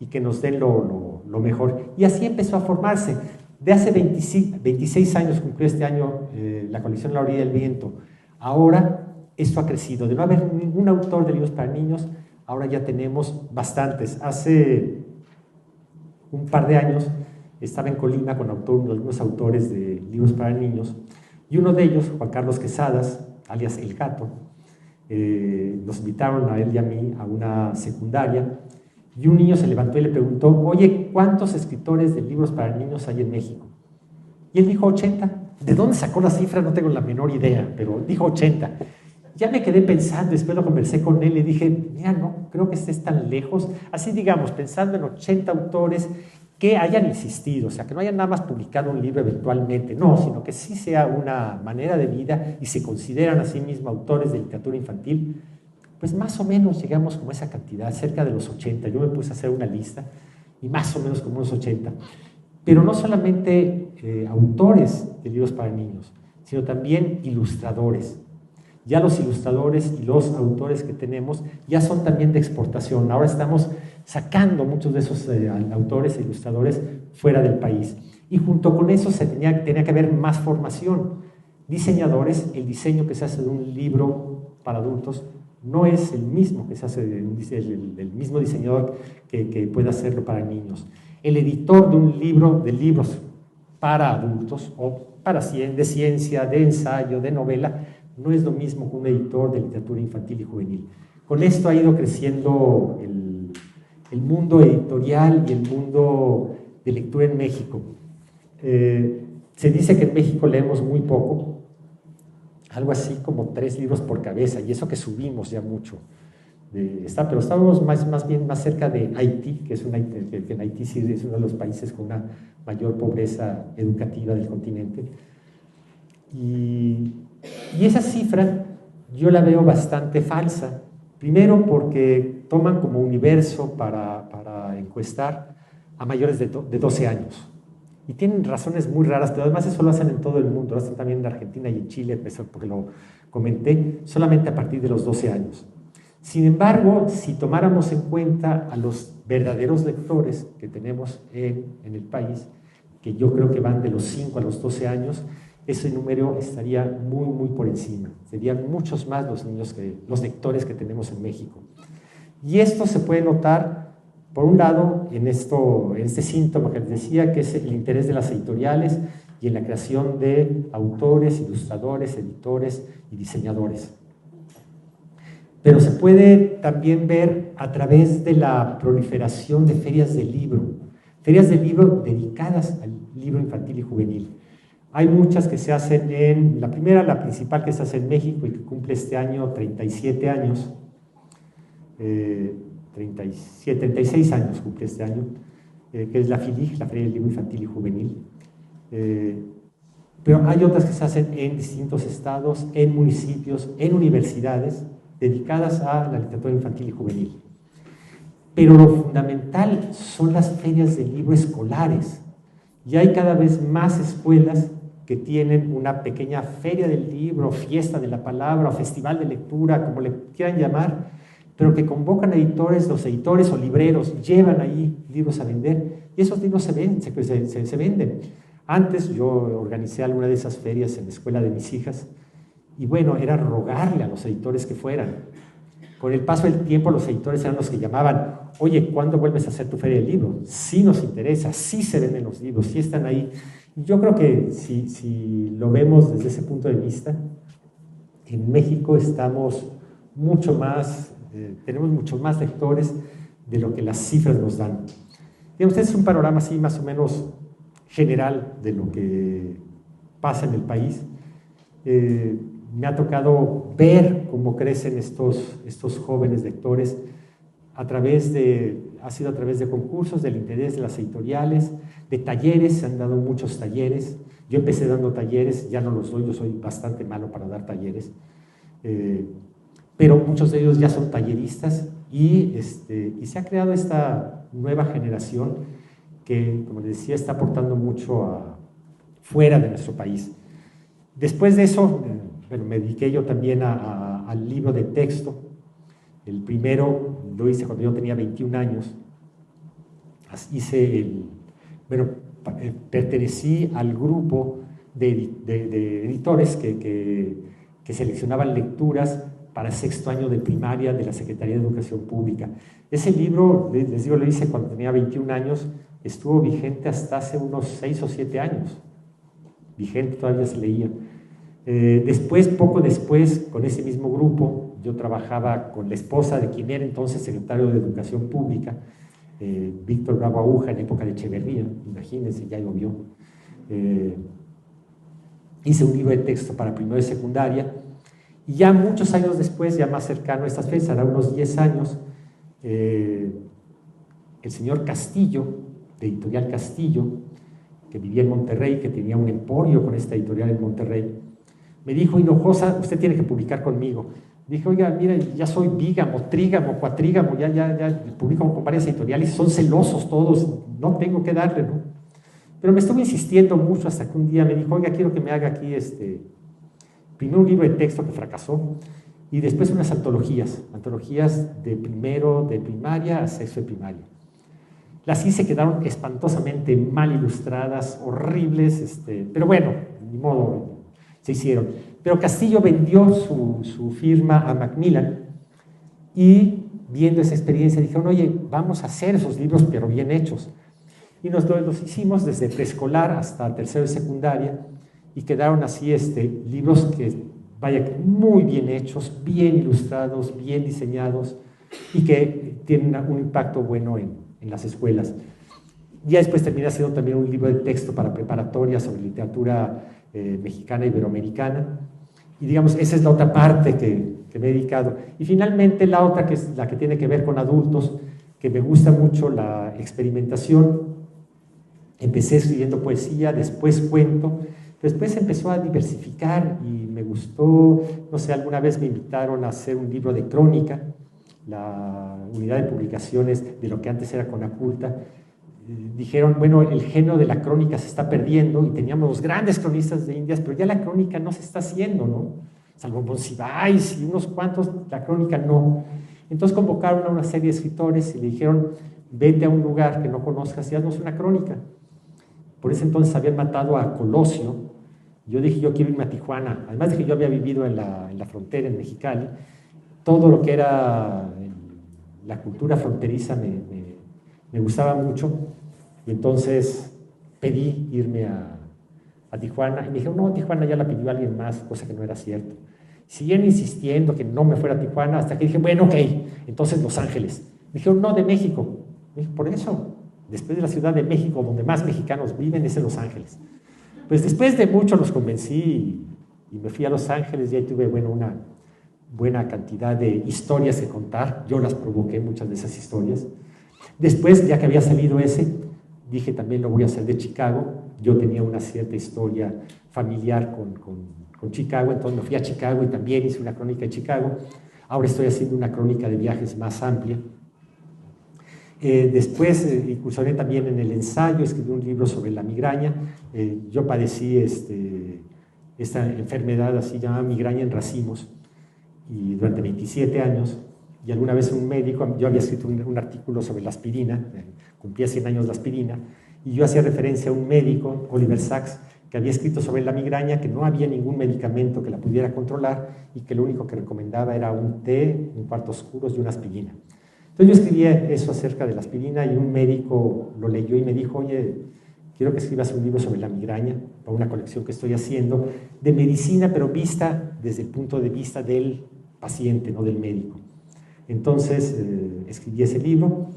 y que nos den lo mejor. Y así empezó a formarse. De hace 26 años, cumplió este año la colección La Orilla del Viento. Ahora esto ha crecido. De no haber ningún autor de libros para niños, ahora ya tenemos bastantes. Hace un par de años estaba en Colima con algunos autores de libros para niños y uno de ellos, Juan Carlos Quesadas, alias El Gato, nos invitaron a él y a mí a una secundaria y un niño se levantó y le preguntó, oye, ¿cuántos escritores de libros para niños hay en México? Y él dijo 80. ¿De dónde sacó la cifra? No tengo la menor idea, pero dijo 80. Ya me quedé pensando, después lo conversé con él y dije, mira, no creo que estés tan lejos. Así digamos, pensando en 80 autores que hayan insistido, o sea, que no hayan nada más publicado un libro eventualmente, no, sino que sí sea una manera de vida y se consideran a sí mismos autores de literatura infantil, pues más o menos llegamos como a esa cantidad, cerca de los 80. Yo me puse a hacer una lista y más o menos como unos 80. Pero no solamente autores de libros para niños, sino también ilustradores. Ya los ilustradores y los autores que tenemos ya son también de exportación. Ahora estamos sacando muchos de esos autores e ilustradores fuera del país. Y junto con eso tenía que haber más formación. Diseñadores, el diseño que se hace de un libro para adultos no es el mismo que se hace el mismo diseñador que puede hacerlo para niños. El editor de un libro, de libros para adultos o de ciencia, de ensayo, de novela, no es lo mismo que un editor de literatura infantil y juvenil. Con esto ha ido creciendo el mundo editorial y el mundo de lectura en México. Se dice que en México leemos muy poco, algo así como 3 libros por cabeza, y eso que subimos ya mucho. Pero estamos más bien más cerca de Haití, que en Haití sí es uno de los países con una mayor pobreza educativa del continente. Y esa cifra yo la veo bastante falsa. Primero porque toman como universo para encuestar a mayores de 12 años. Y tienen razones muy raras, pero además eso lo hacen en todo el mundo, lo hacen también en Argentina y en Chile, porque lo comenté, solamente a partir de los 12 años. Sin embargo, si tomáramos en cuenta a los verdaderos lectores que tenemos en el país, que yo creo que van de los 5 a los 12 años, ese número estaría muy por encima. Serían muchos más los lectores que tenemos en México. Y esto se puede notar, por un lado, en este síntoma que les decía, que es el interés de las editoriales y en la creación de autores, ilustradores, editores y diseñadores. Pero se puede también ver a través de la proliferación de ferias de libro dedicadas al libro infantil y juvenil. Hay muchas que se hacen la principal que se hace en México y que cumple este año 37 años, 36 años cumple este año, que es la FILIG, la Feria del Libro Infantil y Juvenil. Pero hay otras que se hacen en distintos estados, en municipios, en universidades, dedicadas a la literatura infantil y juvenil. Pero lo fundamental son las ferias de libro escolares. Y hay cada vez más escuelas que tienen una pequeña feria del libro, fiesta de la palabra, o festival de lectura, como le quieran llamar, pero que convocan a editores, los editores o libreros llevan ahí libros a vender, y esos libros se venden. Antes yo organicé alguna de esas ferias en la escuela de mis hijas, y bueno, era rogarle a los editores que fueran. Con el paso del tiempo, los editores eran los que llamaban, oye, ¿cuándo vuelves a hacer tu feria del libro? Sí nos interesa, sí se venden los libros, sí están ahí. Yo creo que si lo vemos desde ese punto de vista, en México estamos tenemos muchos más lectores de lo que las cifras nos dan. Digamos, este es un panorama así más o menos general de lo que pasa en el país. Me ha tocado ver cómo crecen estos jóvenes lectores ha sido a través de concursos, del interés de las editoriales, de talleres. Se han dado muchos talleres. Yo empecé dando talleres, ya no los doy, yo soy bastante malo para dar talleres, pero muchos de ellos ya son talleristas y se ha creado esta nueva generación que, como les decía, está aportando mucho fuera de nuestro país. Después de eso, me dediqué yo también al libro de texto. El primero lo hice cuando yo tenía 21 años. Pertenecí al grupo de editores que seleccionaban lecturas para el 6º año de primaria de la Secretaría de Educación Pública. Ese libro, les digo, lo hice cuando tenía 21 años, estuvo vigente hasta hace unos 6 o 7 años. Vigente, todavía se leía. Poco después, con ese mismo grupo, yo trabajaba con la esposa de quien era entonces secretario de Educación Pública, Víctor Bravo Aguja, en época de Echeverría, imagínense, ya llovió. Hice un libro de texto para primero de secundaria, Y ya muchos años después, ya más cercano a estas fechas, hará unos 10 años, el señor Castillo, de Editorial Castillo, que vivía en Monterrey, que tenía un emporio con esta editorial en Monterrey, me dijo: Hinojosa, usted tiene que publicar conmigo. Dije: oiga, mira, ya soy bígamo, trígamo, cuatrígamo, ya publico con varias editoriales, son celosos todos, no tengo que darle, ¿no? Pero me estuvo insistiendo mucho hasta que un día me dijo: oiga, quiero que me haga aquí primero un libro de texto, que fracasó, y después unas antologías de primero de primaria a sexto de primaria. Las hice, quedaron espantosamente mal ilustradas, horribles, pero bueno, ni modo, se hicieron. Pero Castillo vendió su firma a Macmillan, y viendo esa experiencia dijeron: oye, vamos a hacer esos libros pero bien hechos. Y los hicimos desde preescolar hasta tercero de secundaria, y quedaron así libros que, vaya, muy bien hechos, bien ilustrados, bien diseñados, y que tienen un impacto bueno en las escuelas. Ya después termina siendo también un libro de texto para preparatoria sobre literatura mexicana e iberoamericana, y digamos, esa es la otra parte que me he dedicado. Y finalmente la otra, que es la que tiene que ver con adultos, que me gusta mucho la experimentación. Empecé escribiendo poesía, después cuento, después empezó a diversificar y me gustó. No sé, alguna vez me invitaron a hacer un libro de crónica, la unidad de publicaciones de lo que antes era Conaculta. Dijeron: bueno, el género de la crónica se está perdiendo, y teníamos los grandes cronistas de Indias, pero ya la crónica no se está haciendo, ¿no? Salvo Monsiváis y unos cuantos, la crónica no. Entonces convocaron a una serie de escritores y le dijeron: vete a un lugar que no conozcas y haznos una crónica. Por ese entonces habían matado a Colosio. Yo dije: yo quiero irme a Tijuana. Además de que yo había vivido en la frontera, en Mexicali, todo lo que era la cultura fronteriza me gustaba mucho, y entonces pedí irme a Tijuana, y me dijeron: no, Tijuana ya la pidió alguien más, cosa que no era cierto. Siguieron insistiendo que no me fuera a Tijuana, hasta que dije: bueno, ok, entonces Los Ángeles. Me dijeron: no, de México. Me dije: por eso, después de la Ciudad de México, donde más mexicanos viven, es en Los Ángeles. Pues después de mucho los convencí, y me fui a Los Ángeles, y ahí tuve, bueno, una buena cantidad de historias que contar. Yo las provoqué, muchas de esas historias. Después, ya que había salido ese, dije: también lo voy a hacer de Chicago. Yo tenía una cierta historia familiar con Chicago, entonces me fui a Chicago y también hice una crónica de Chicago. Ahora estoy haciendo una crónica de viajes más amplia. Después incursioné también en el ensayo, escribí un libro sobre la migraña. Yo padecí esta enfermedad así llamada migraña en racimos, y durante 27 años, y alguna vez un médico, yo había escrito un artículo sobre la aspirina, cumplía 100 años la aspirina, y yo hacía referencia a un médico, Oliver Sacks, que había escrito sobre la migraña, que no había ningún medicamento que la pudiera controlar, y que lo único que recomendaba era un té, un cuartos oscuros y una aspirina. Entonces yo escribía eso acerca de la aspirina, y un médico lo leyó y me dijo: oye, quiero que escribas un libro sobre la migraña, para una colección que estoy haciendo, de medicina, pero vista desde el punto de vista del paciente, no del médico. Entonces escribí ese libro.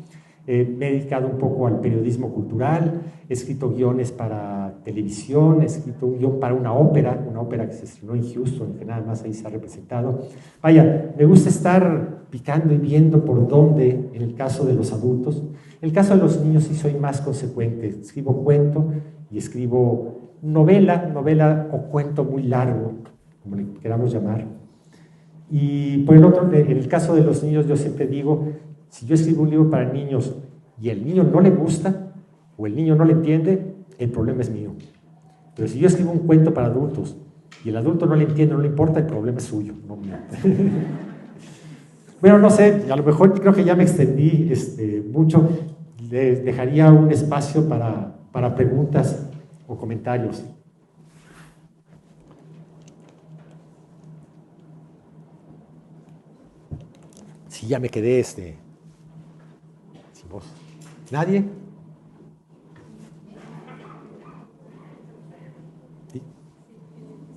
Me he dedicado un poco al periodismo cultural, he escrito guiones para televisión, he escrito un guión para una ópera que se estrenó en Houston, que nada más ahí se ha representado. Vaya, me gusta estar picando y viendo por dónde, en el caso de los adultos. En el caso de los niños sí soy más consecuente, escribo cuento y escribo novela o cuento muy largo, como le queramos llamar. Y por el otro, en el caso de los niños, yo siempre digo: si yo escribo un libro para niños y el niño no le gusta o el niño no le entiende, el problema es mío. Pero si yo escribo un cuento para adultos y el adulto no le entiende, no le importa, el problema es suyo, no mío. Bueno, no sé, a lo mejor creo que ya me extendí mucho. Les dejaría un espacio para preguntas o comentarios. Si ya me quedé sin voz. ¿Nadie? ¿Sí?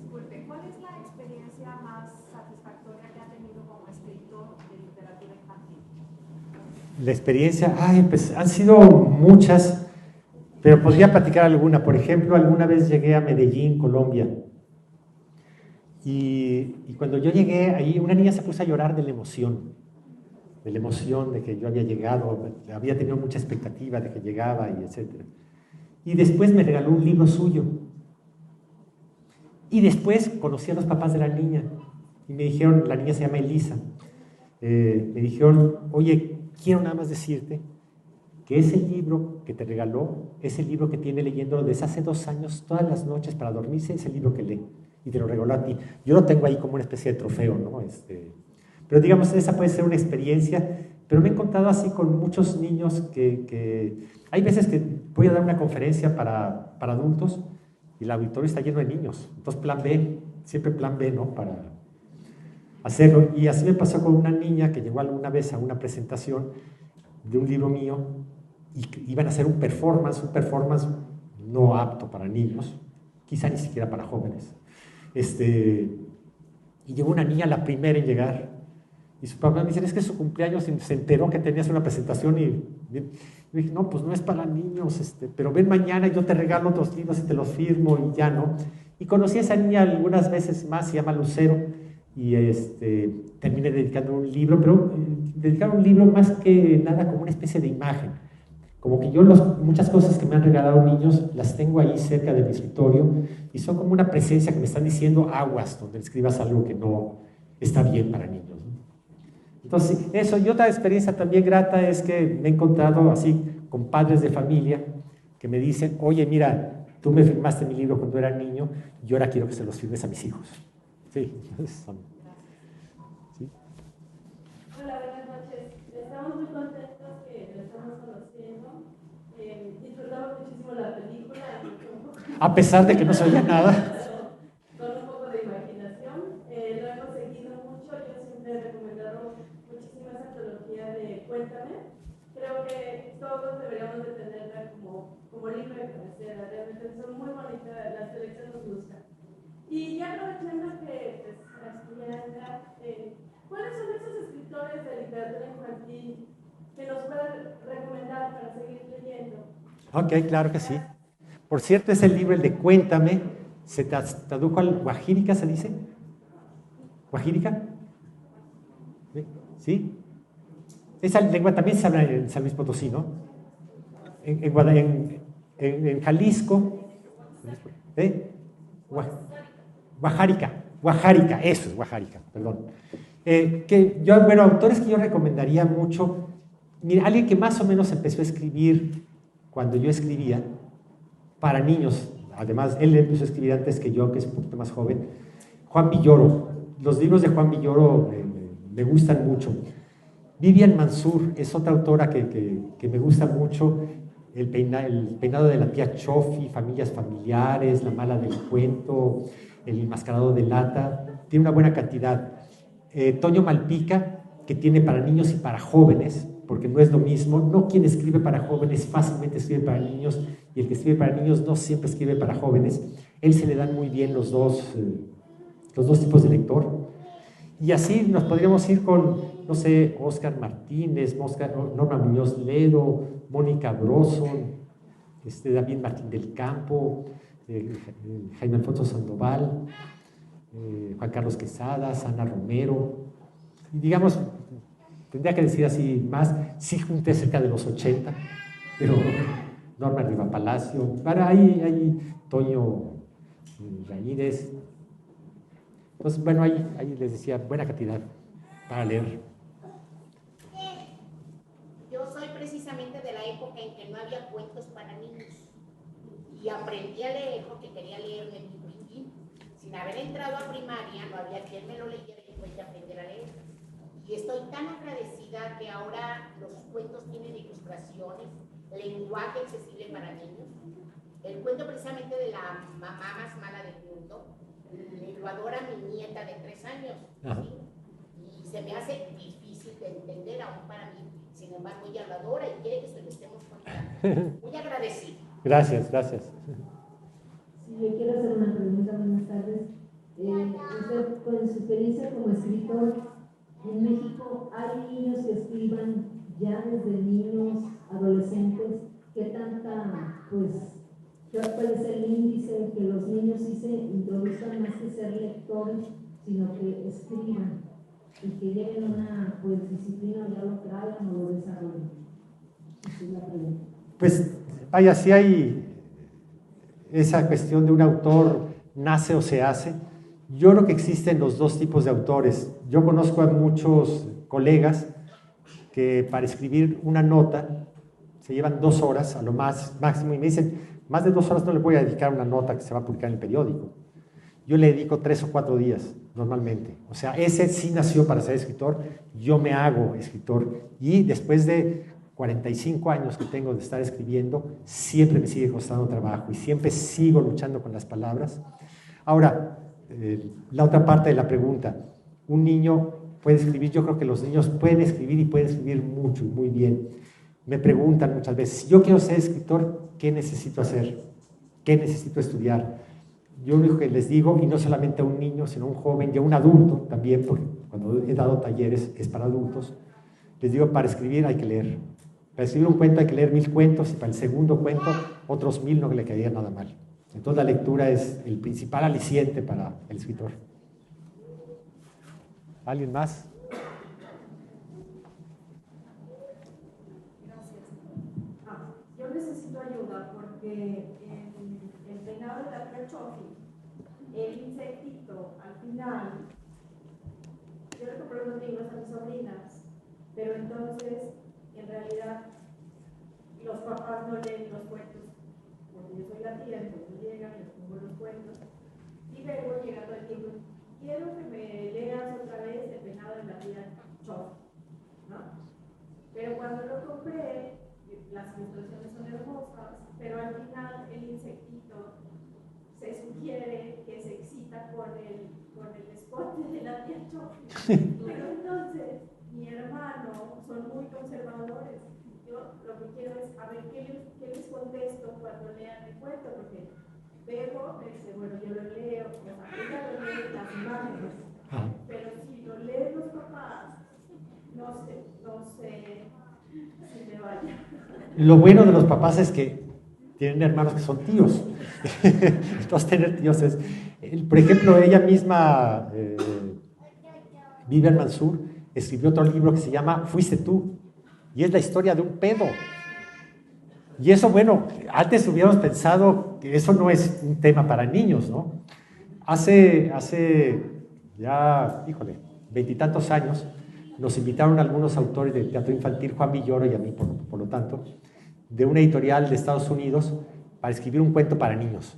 Disculpe, ¿cuál es la experiencia más satisfactoria que ha tenido como escritor de literatura infantil? La experiencia, pues han sido muchas, pero podría platicar alguna. Por ejemplo, alguna vez llegué a Medellín, Colombia, Y cuando yo llegué ahí, una niña se puso a llorar de la emoción de que yo había llegado, había tenido mucha expectativa de que llegaba y etc. Y después me regaló un libro suyo. Y después conocí a los papás de la niña y me dijeron, la niña se llama Elisa, me dijeron, oye, quiero nada más decirte que ese libro que te regaló es el libro que tiene leyéndolo desde hace 2 años, todas las noches para dormirse, es el libro que lee y te lo regaló a ti. Yo lo tengo ahí como una especie de trofeo, ¿no? Pero digamos, esa puede ser una experiencia, pero me he encontrado así con muchos niños que hay veces que voy a dar una conferencia para adultos y el auditorio está lleno de niños, entonces plan B, siempre plan B, ¿no? Para hacerlo. Y así me pasó con una niña que llegó alguna vez a una presentación de un libro mío y iban a hacer un performance no apto para niños, quizá ni siquiera para jóvenes. Y llegó una niña, la primera en llegar, y su papá me dice, es que es su cumpleaños, y se enteró que tenías una presentación y dije, no, pues no es para niños, pero ven mañana y yo te regalo otros libros y te los firmo y ya, ¿no? Y conocí a esa niña algunas veces más, se llama Lucero, y terminé dedicando un libro, pero dedicar un libro más que nada como una especie de imagen. Como que yo muchas cosas que me han regalado niños las tengo ahí cerca de mi escritorio y son como una presencia que me están diciendo aguas donde escribas algo que no está bien para niños, ¿no? Entonces, eso. Y otra experiencia también grata es que me he encontrado así con padres de familia que me dicen, oye, mira, tú me firmaste mi libro cuando era niño y ahora quiero que se los firmes a mis hijos. Sí, sí. Hola, buenas noches. Estamos muy contentos que lo estamos conociendo. Disfrutamos muchísimo la película. A pesar de que no se oía nada. Con un poco de imaginación. Lo hemos seguido mucho. Yo siempre he recomendado muchísimo esa antología de Cuéntame. Creo que todos deberíamos de tenerla como libro de cabecera. Realmente son muy bonitas, la selección nos gusta. Y ya aprovechando que estudianta, ¿cuáles son esos escritores de literatura infantil que nos pueden recomendar para seguir leyendo? Ok, claro que sí. Por cierto, es el libro, el de Cuéntame, se tradujo al Guajírica, ¿se dice? ¿Guajírica? ¿Sí? Esa lengua también se habla en San Luis Potosí, ¿no? En Jalisco. Guajárica, eso es Guajárica, perdón. Autores que yo recomendaría mucho. Mira, alguien que más o menos empezó a escribir cuando yo escribía, para niños, además, él empezó a escribir antes que yo, que es un poquito más joven, Juan Villoro. Los libros de Juan Villoro me gustan mucho. Vivian Mansur es otra autora que me gusta mucho. El peinado de la tía Chofi, Familias Familiares, La mala del cuento, El enmascarado de lata, tiene una buena cantidad. Toño Malpica, que tiene para niños y para jóvenes, porque no es lo mismo, no quien escribe para jóvenes fácilmente escribe para niños, y el que escribe para niños no siempre escribe para jóvenes. Él se le dan muy bien los dos tipos de lector. Y así nos podríamos ir con, no sé, Óscar Martínez, Norma Muñoz Ledo, Mónica Broso, David Martín del Campo, Jaime Alfonso Sandoval, Juan Carlos Quesadas, Ana Romero. Y digamos, tendría que decir así más, sí junté cerca de los 80, pero Norma Riva Palacio, para ahí Toño Ramírez. Entonces, bueno, ahí les decía, buena cantidad para leer. Yo soy precisamente de la época en que no había cuentos para niños y aprendí a leer porque quería leerme mi wiki. Sin haber entrado a primaria, no había quien me lo leyera y tuve que aprender a leer. Y estoy tan agradecida que ahora los cuentos tienen ilustraciones, lenguaje accesible para niños. El cuento precisamente de la mamá más mala del mundo, lo adora mi nieta de 3 años, ¿sí? Y se me hace difícil de entender aún para mí. Sin embargo, ella lo adora y quiere que se lo estemos contando. Muy agradecida. Gracias. Sí, yo quiero hacer una pregunta. Buenas tardes. Usted, con su experiencia como escritor, en México, ¿hay niños que escriban ya desde niños, adolescentes? ¿Qué ¿cuál es el índice que los niños sí se introduzcan más que ser lectores, sino que escriban y que lleguen a una pues, disciplina, ya lo traigan o lo desarrollen? Esa es la pregunta. Pues vaya, si hay esa cuestión de un autor nace o se hace. Yo creo que existen los dos tipos de autores. Yo conozco a muchos colegas que para escribir una nota se llevan 2 horas a lo más máximo y me dicen, más de 2 horas no le voy a dedicar a una nota que se va a publicar en el periódico. Yo le dedico 3 o 4 días normalmente. O sea, ese sí nació para ser escritor, yo me hago escritor y después de 45 años que tengo de estar escribiendo, siempre me sigue costando trabajo y siempre sigo luchando con las palabras. Ahora, la otra parte de la pregunta, un niño puede escribir, yo creo que los niños pueden escribir y pueden escribir mucho y muy bien. Me preguntan muchas veces, si yo quiero ser escritor, ¿qué necesito hacer? ¿Qué necesito estudiar? Yo lo único que les digo, y no solamente a un niño, sino a un joven y a un adulto también, porque cuando he dado talleres es para adultos, les digo, para escribir hay que leer. Para escribir un cuento hay que leer 1000 cuentos y para el segundo cuento otros 1000 no le quedaría nada mal. Entonces la lectura es el principal aliciente para el escritor. ¿Alguien más? Yo necesito ayuda porque en el peinado de la Trechofi, el insectito, al final, yo le compré unos libros a mis sobrinas, pero entonces, en realidad, los papás no leen los cuentos, porque yo soy la tía, entonces llegan, les pongo los cuentos, y luego llega todo el tiempo, quiero que me leas otra vez el peinado de la tía Chofi, ¿no? Pero cuando lo compré, las ilustraciones son hermosas, pero al final el insectito se sugiere que se excita con el escote de la tía Chofi. Pero entonces, mi hermano son muy conservadores. Yo lo que quiero es a ver qué les contesto cuando lean el cuento, porque Bebo me dice, bueno, yo lo leo, o sea, ella lo lee las imágenes, pero si lo leen los papás, no sé si me vaya. Lo bueno de los papás es que tienen hermanos que son tíos. Entonces tener tíos es... Por ejemplo, ella misma, Vivian Mansur, escribió otro libro que se llama Fuiste tú, y es la historia de un pedo. Y eso, bueno, antes hubiéramos pensado que eso no es un tema para niños, ¿no? Hace ya, híjole, 20 y tantos años, nos invitaron algunos autores del teatro infantil, Juan Villoro y a mí, por lo tanto, de una editorial de Estados Unidos para escribir un cuento para niños.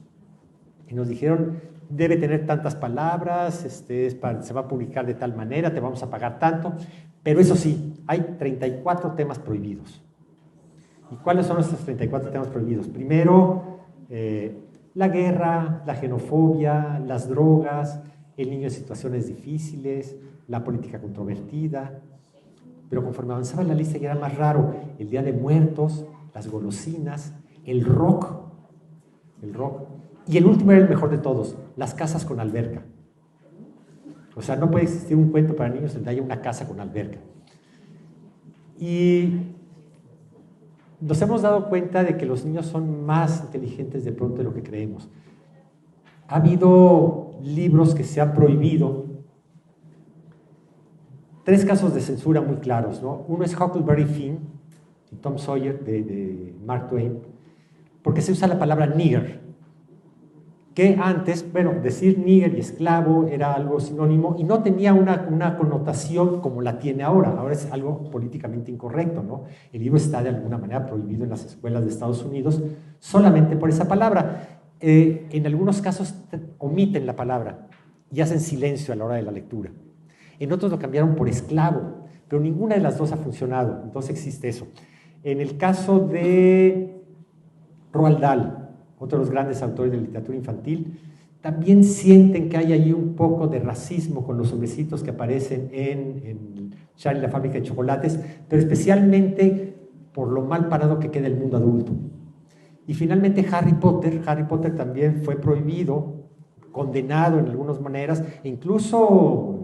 Y nos dijeron, debe tener tantas palabras, se va a publicar de tal manera, te vamos a pagar tanto, pero eso sí, hay 34 temas prohibidos. ¿Y cuáles son estos 34 temas prohibidos? Primero, la guerra, la xenofobia, las drogas, el niño en situaciones difíciles, la política controvertida. Pero conforme avanzaba la lista ya era más raro, el Día de Muertos, las golosinas, el rock, y el último era el mejor de todos, las casas con alberca. O sea, no puede existir un cuento para niños donde haya una casa con alberca. Y nos hemos dado cuenta de que los niños son más inteligentes de pronto de lo que creemos. Ha habido libros que se han prohibido. 3 casos de censura muy claros, ¿no? Uno es Huckleberry Finn y Tom Sawyer de Mark Twain, porque se usa la palabra nigger, que antes, bueno, decir nigger y esclavo era algo sinónimo y no tenía una connotación como la tiene ahora. Ahora es algo políticamente incorrecto, ¿no? El libro está de alguna manera prohibido en las escuelas de Estados Unidos solamente por esa palabra. En algunos casos omiten la palabra y hacen silencio a la hora de la lectura. En otros lo cambiaron por esclavo, pero ninguna de las dos ha funcionado, entonces existe eso. En el caso de Roald Dahl, otro de los grandes autores de literatura infantil, también sienten que hay ahí un poco de racismo con los hombrecitos que aparecen en Charlie y la fábrica de chocolates, pero especialmente por lo mal parado que queda el mundo adulto. Y finalmente Harry Potter también fue prohibido, condenado en algunas maneras, e incluso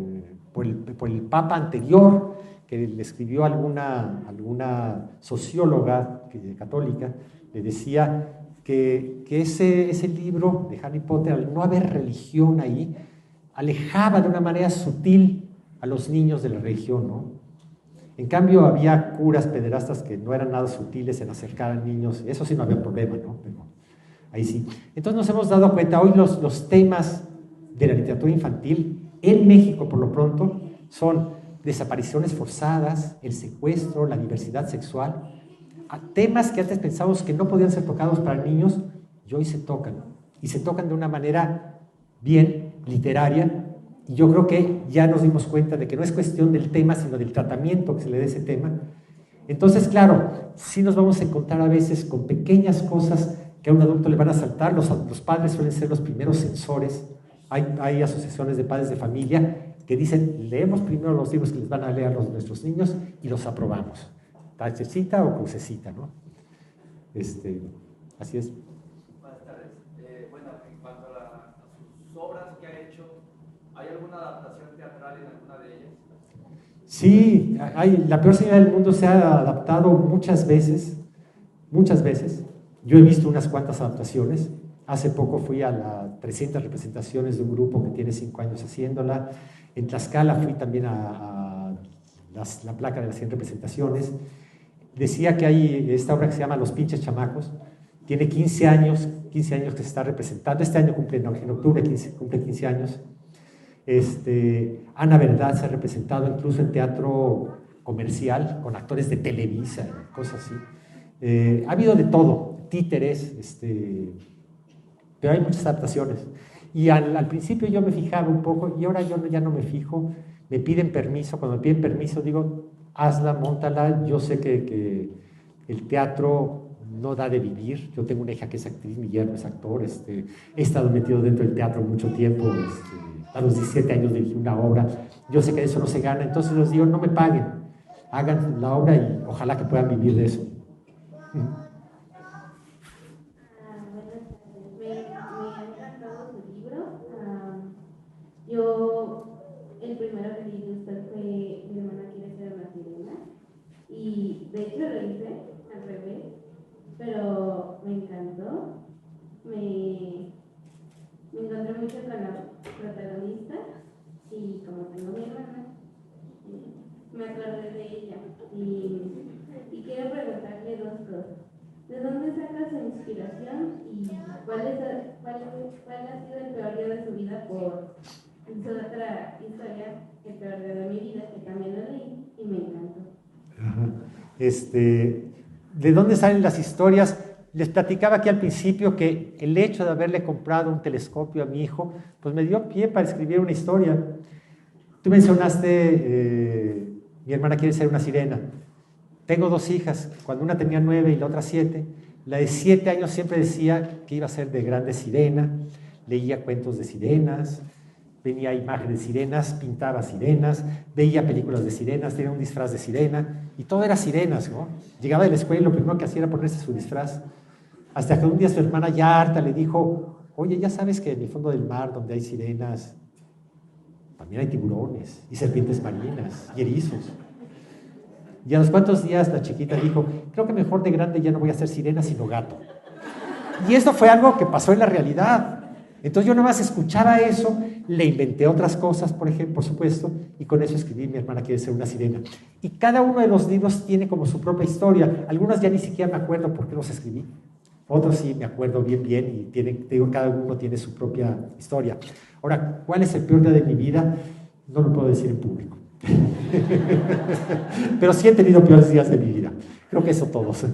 por el papa anterior, que le escribió alguna socióloga católica, le decía, que ese libro de Harry Potter, al no haber religión ahí, alejaba de una manera sutil a los niños de la religión, ¿no? En cambio, había curas pederastas que no eran nada sutiles en acercar a niños, eso sí no había problema, ¿no? Pero ahí sí. Entonces nos hemos dado cuenta, hoy los temas de la literatura infantil en México, por lo pronto, son desapariciones forzadas, el secuestro, la diversidad sexual, temas que antes pensábamos que no podían ser tocados para niños, y hoy se tocan, y se tocan de una manera bien literaria, y yo creo que ya nos dimos cuenta de que no es cuestión del tema, sino del tratamiento que se le dé ese tema. Entonces, claro, sí nos vamos a encontrar a veces con pequeñas cosas que a un adulto le van a saltar, los padres suelen ser los primeros censores, hay asociaciones de padres de familia que dicen, leemos primero los libros que les van a leer a nuestros niños y los aprobamos. Tachecita o crucecita, ¿no? Así es. Buenas tardes. Bueno, en cuanto a sus obras que ha hecho, ¿hay alguna adaptación teatral en alguna de ellas? Sí, La peor señora del mundo se ha adaptado muchas veces. Yo he visto unas cuantas adaptaciones. Hace poco fui a las 300 representaciones de un grupo que tiene 5 años haciéndola. En Tlaxcala fui también a la placa de las 100 representaciones. Decía que hay esta obra que se llama Los pinches chamacos. Tiene 15 años que se está representando. Este año cumple, en octubre cumple 15 años. Ana Verdad se ha representado incluso en teatro comercial, con actores de Televisa, cosas así. Ha habido de todo, títeres, pero hay muchas adaptaciones. Y al principio yo me fijaba un poco, y ahora yo ya no me fijo. Me piden permiso, cuando me piden permiso digo, hazla, móntala. Yo sé que el teatro no da de vivir. Yo tengo una hija que es actriz, mi yerno es actor, he estado metido dentro del teatro mucho tiempo, a los 17 años dirigí una obra. Yo sé que de eso no se gana, entonces les digo, no me paguen, hagan la obra y ojalá que puedan vivir de eso. Yo, el primero que leí de usted fue Mi hermana quiere ser una sirena, y de hecho lo hice al revés, pero me encantó, me encontré mucho con la protagonista, y como tengo mi hermana, me acordé de ella, y quiero preguntarle 2 cosas. ¿De dónde saca su inspiración y cuál ha sido el peor día de su vida por su otra historia, El peor día de mi vida, que también lo leí y me encantó? ¿De dónde salen las historias? Les platicaba aquí al principio que el hecho de haberle comprado un telescopio a mi hijo, pues me dio pie para escribir una historia. Tú mencionaste, mi hermana quiere ser una sirena. Tengo 2 hijas, cuando una tenía 9 y la otra 7. La de 7 años siempre decía que iba a ser de grande sirena, leía cuentos de sirenas, venía imágenes de sirenas, pintaba sirenas, veía películas de sirenas, tenía un disfraz de sirena, y todo era sirenas, ¿no? Llegaba de la escuela y lo primero que hacía era ponerse su disfraz. Hasta que un día su hermana, ya harta, le dijo, oye, ya sabes que en el fondo del mar, donde hay sirenas, también hay tiburones y serpientes marinas y erizos. Y a los cuantos días la chiquita dijo, creo que mejor de grande ya no voy a ser sirena, sino gato. Y esto fue algo que pasó en la realidad. Entonces yo nada más escuchaba eso, le inventé otras cosas, por ejemplo, por supuesto, y con eso escribí Mi hermana quiere ser una sirena. Y cada uno de los libros tiene como su propia historia. Algunos ya ni siquiera me acuerdo por qué los escribí. Otros sí me acuerdo bien, y cada uno tiene su propia historia. Ahora, ¿cuál es el peor día de mi vida? No lo puedo decir en público. Pero sí he tenido peores días de mi vida. Creo que eso todos.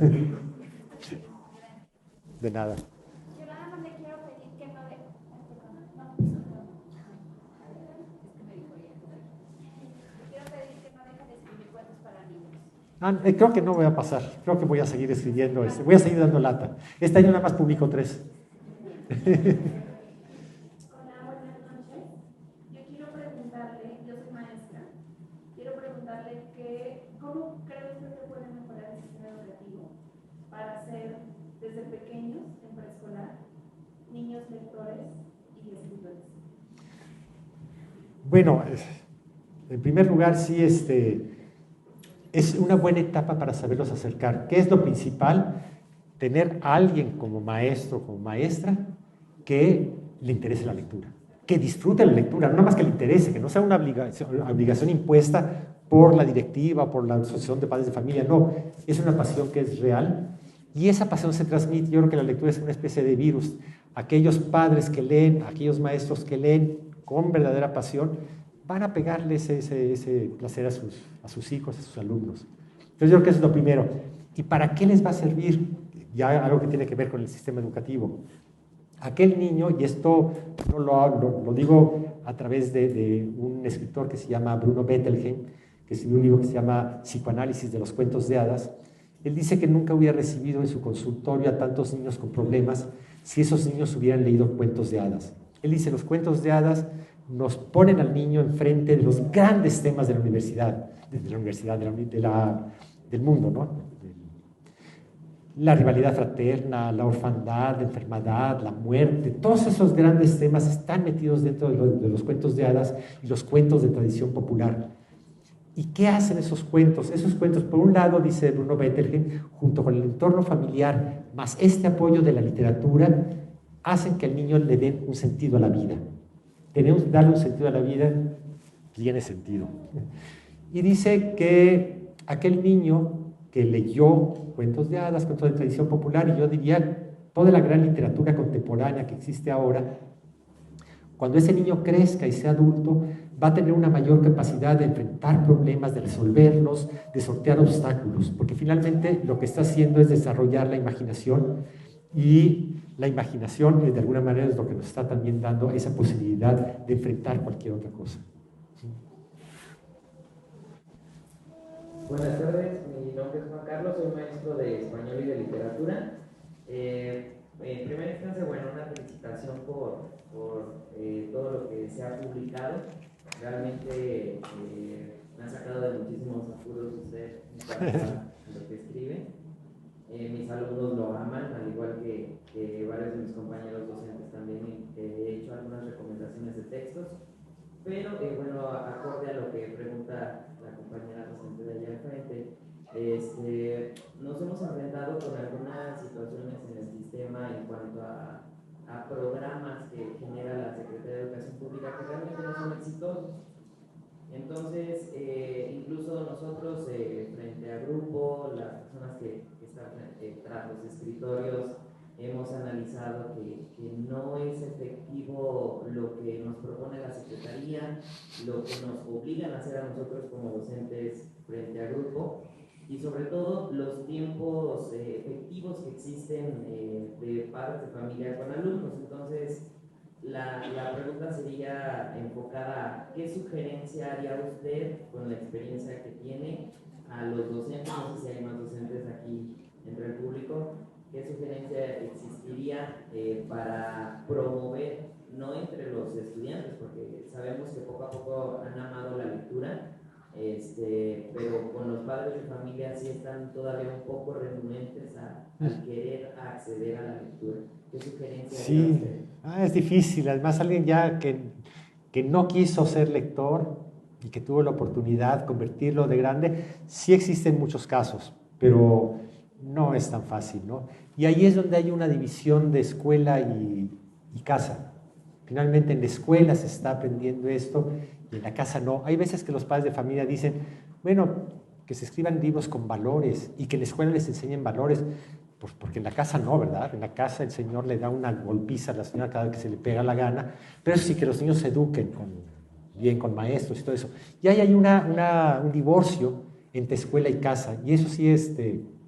De nada. Yo nada más le quiero pedir que no deje de escribir cuentos para niños. Creo que no voy a pasar. Creo que voy a seguir escribiendo. Voy a seguir dando lata. Este año nada más publico 3. ¿Cómo cree usted que puede mejorar el sistema educativo para hacer desde pequeños, en preescolar, niños lectores y escritores? Bueno, en primer lugar, sí, es una buena etapa para saberlos acercar. ¿Qué es lo principal? tener a alguien como maestro, como maestra, que le interese la lectura, que disfrute la lectura, no nada más que le interese, que no sea una obligación impuesta por la directiva, por la asociación de padres de familia, no, es una pasión que es real y esa pasión se transmite. Yo creo que la lectura es una especie de virus. Aquellos padres que leen, aquellos maestros que leen con verdadera pasión, van a pegarles ese placer a sus hijos, a sus alumnos. Entonces yo creo que eso es lo primero. ¿Y para qué les va a servir? Ya algo que tiene que ver con el sistema educativo. Aquel niño, y esto no lo digo a través de un escritor que se llama Bruno Bettelheim, que escribió un libro que se llama Psicoanálisis de los cuentos de hadas. Él dice que nunca hubiera recibido en su consultorio a tantos niños con problemas si esos niños hubieran leído cuentos de hadas. Él dice, los cuentos de hadas nos ponen al niño enfrente de los grandes temas de la universidad, del mundo, ¿no? La rivalidad fraterna, la orfandad, la enfermedad, la muerte, todos esos grandes temas están metidos dentro de los cuentos de hadas y los cuentos de tradición popular. ¿Y qué hacen esos cuentos? Esos cuentos, por un lado, dice Bruno Bettelheim, junto con el entorno familiar, más este apoyo de la literatura, hacen que al niño le den un sentido a la vida. Tenemos que darle un sentido a la vida, tiene sentido. Y dice que aquel niño que leyó cuentos de hadas, cuentos de tradición popular, y yo diría toda la gran literatura contemporánea que existe ahora, cuando ese niño crezca y sea adulto, va a tener una mayor capacidad de enfrentar problemas, de resolverlos, de sortear obstáculos, porque finalmente lo que está haciendo es desarrollar la imaginación, y la imaginación de alguna manera es lo que nos está también dando esa posibilidad de enfrentar cualquier otra cosa. Buenas tardes, mi nombre es Juan Carlos, soy maestro de español y de literatura. En primera instancia, bueno, una felicitación por todo lo que se ha publicado. Realmente me ha sacado de muchísimos apuros usted en cuanto a lo que escribe. Mis alumnos lo aman, al igual que varios de mis compañeros docentes también. He hecho algunas recomendaciones de textos, pero bueno, acorde a lo que pregunta la compañera docente de allá enfrente, nos hemos enfrentado con algunas situaciones en el sistema en cuanto a programas que genera la Secretaría de Educación Pública que realmente no son exitosos. Entonces, incluso nosotros, frente a grupo, las personas que están tras los escritorios, hemos analizado que no es efectivo lo que nos propone la Secretaría, lo que nos obligan a hacer a nosotros como docentes frente a grupo, y sobre todo los tiempos efectivos que existen de padres de familia con alumnos. Entonces, la pregunta sería enfocada a ¿qué sugerencia haría usted con la experiencia que tiene a los docentes? No sé si hay más docentes aquí entre el público. ¿Qué sugerencia existiría para promover, no entre los estudiantes, porque sabemos que poco a poco han amado la lectura, pero con los padres de familia sí están todavía un poco renuentes al querer acceder a la lectura? ¿Qué sugerencia haría usted? Es difícil. Además, alguien ya que no quiso ser lector y que tuvo la oportunidad de convertirlo de grande, sí existen muchos casos, pero no es tan fácil, ¿no? Y ahí es donde hay una división de escuela y casa. Finalmente en la escuela se está aprendiendo esto y en la casa no. Hay veces que los padres de familia dicen, bueno, que se escriban libros con valores y que en la escuela les enseñen valores, pues porque en la casa no, ¿verdad? En la casa el señor le da una golpiza a la señora cada vez que se le pega la gana, pero sí que los niños se eduquen bien con maestros y todo eso. Y ahí hay un divorcio entre escuela y casa, y eso sí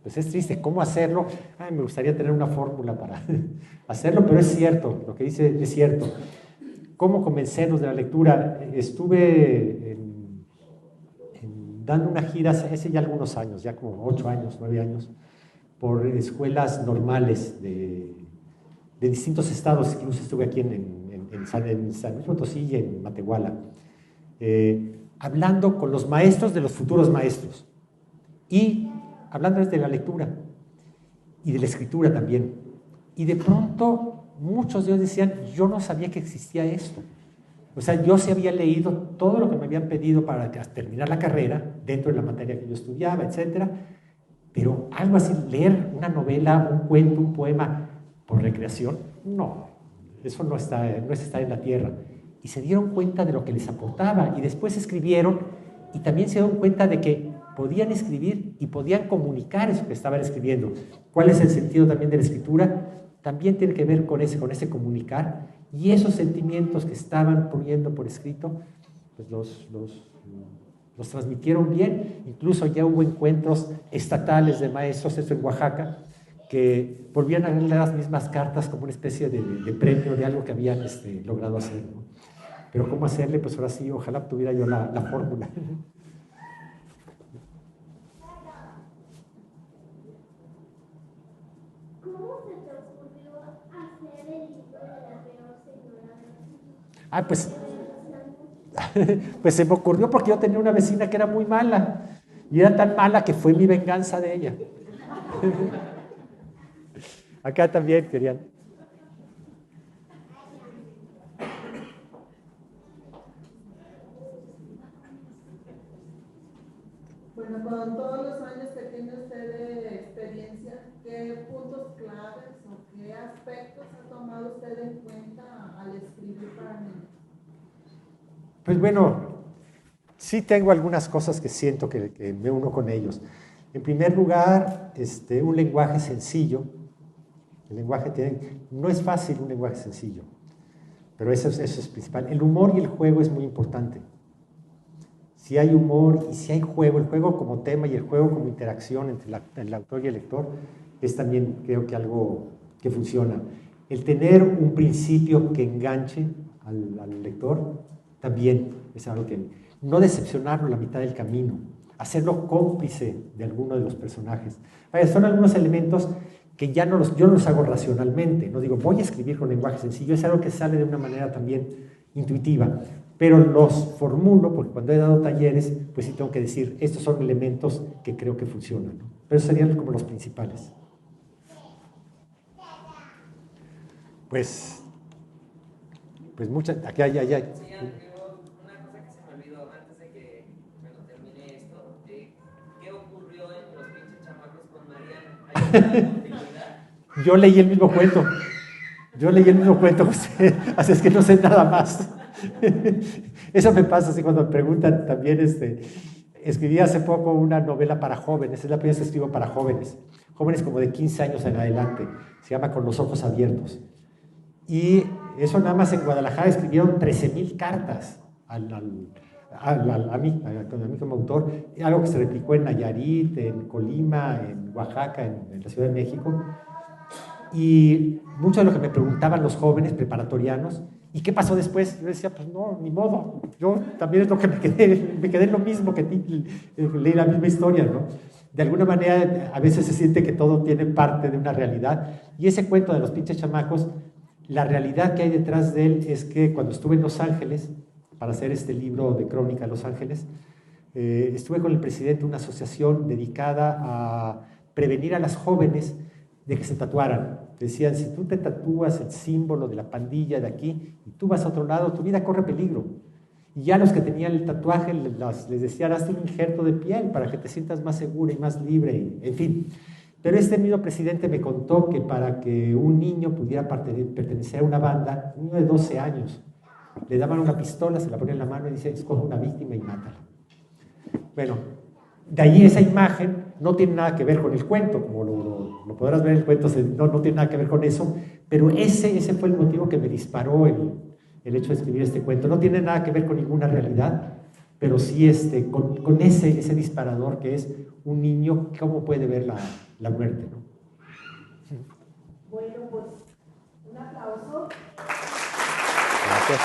pues es triste. ¿Cómo hacerlo? Me gustaría tener una fórmula para hacerlo, pero es cierto, lo que dice es cierto. ¿Cómo convencernos de la lectura? Estuve dando una gira hace ya algunos años, ya como 8 años, 9 años, por escuelas normales de distintos estados. Incluso estuve aquí en San Luis Potosí y en Matehuala, hablando con los maestros de los futuros maestros y hablando de la lectura y de la escritura también. Y de pronto muchos de ellos decían, yo no sabía que existía esto. O sea, yo sí había leído todo lo que me habían pedido para terminar la carrera, dentro de la materia que yo estudiaba, etc. Pero algo así, leer una novela, un cuento, un poema por recreación, no, eso no es estar en la tierra. Y se dieron cuenta de lo que les aportaba y después escribieron y también se dieron cuenta de que podían escribir y podían comunicar eso que estaban escribiendo. ¿Cuál es el sentido también de la escritura? También tiene que ver con ese comunicar, y esos sentimientos que estaban poniendo por escrito, pues los transmitieron bien. Incluso ya hubo encuentros estatales de maestros, esto en Oaxaca, que volvían a leer las mismas cartas como una especie de premio de algo que habían logrado hacer, ¿no? Pero ¿cómo hacerle? Pues ahora sí, ojalá tuviera yo la fórmula. ¿Cómo se te ocurrió hacer el libro de la peor señora? Ah, pues se me ocurrió porque yo tenía una vecina que era muy mala, y era tan mala que fue mi venganza de ella. Acá también querían. Bueno, con todos los años que tiene usted de experiencia, ¿qué puntos claves o qué aspectos ha tomado usted en cuenta al escribir para niños? Pues bueno, sí tengo algunas cosas que siento que me uno con ellos. En primer lugar, un lenguaje sencillo. El lenguaje no es fácil un lenguaje sencillo, pero eso es principal. El humor y el juego es muy importante. Si hay humor y si hay juego, el juego como tema y el juego como interacción entre el autor y el lector, es también creo que algo que funciona. El tener un principio que enganche al lector también es algo que... No decepcionarlo a la mitad del camino, hacerlo cómplice de alguno de los personajes. Son algunos elementos que yo no los hago racionalmente, no digo voy a escribir con lenguaje sencillo, es algo que sale de una manera también intuitiva, pero los formulo porque cuando he dado talleres, pues sí tengo que decir, estos son elementos que creo que funcionan, ¿no? Pero serían como los principales. Pues muchas, aquí hay. Sí, una cosa que se me olvidó antes de que termine esto, ¿qué ocurrió en Los Pinches Chamacos con Mariana? ¿Hay una continuidad? Yo leí el mismo cuento, José, así es que no sé nada más. Eso me pasa así cuando me preguntan también, escribí hace poco una novela para jóvenes, es la primera vez que escribo para jóvenes como de 15 años en adelante, se llama Con los ojos abiertos. Y eso nada más en Guadalajara escribieron 13,000 cartas a mí como autor, algo que se replicó en Nayarit, en Colima, en Oaxaca, en la Ciudad de México. Y mucho de lo que me preguntaban los jóvenes preparatorianos, ¿y qué pasó después? Yo decía, pues no, ni modo, yo también es lo que me quedé en lo mismo que ti, leí la misma historia, ¿no? De alguna manera a veces se siente que todo tiene parte de una realidad, y ese cuento de Los Pinches Chamacos, la realidad que hay detrás de él es que cuando estuve en Los Ángeles, para hacer este libro de crónica de Los Ángeles, estuve con el presidente de una asociación dedicada a prevenir a las jóvenes de que se tatuaran. Decían, si tú te tatúas el símbolo de la pandilla de aquí y tú vas a otro lado, tu vida corre peligro. Y ya los que tenían el tatuaje les decían, hazte un injerto de piel para que te sientas más segura y más libre, en fin. Pero este mismo presidente me contó que para que un niño pudiera pertenecer a una banda, un niño de 12 años, le daban una pistola, se la ponían en la mano y dice, escoge una víctima y mátala. Bueno, de ahí esa imagen no tiene nada que ver con el cuento, como lo podrás ver en el cuento, no tiene nada que ver con eso, pero ese fue el motivo que me disparó el hecho de escribir este cuento. No tiene nada que ver con ninguna realidad, pero sí con ese disparador que es un niño, cómo puede ver la muerte, ¿no? Bueno, pues un aplauso. Gracias.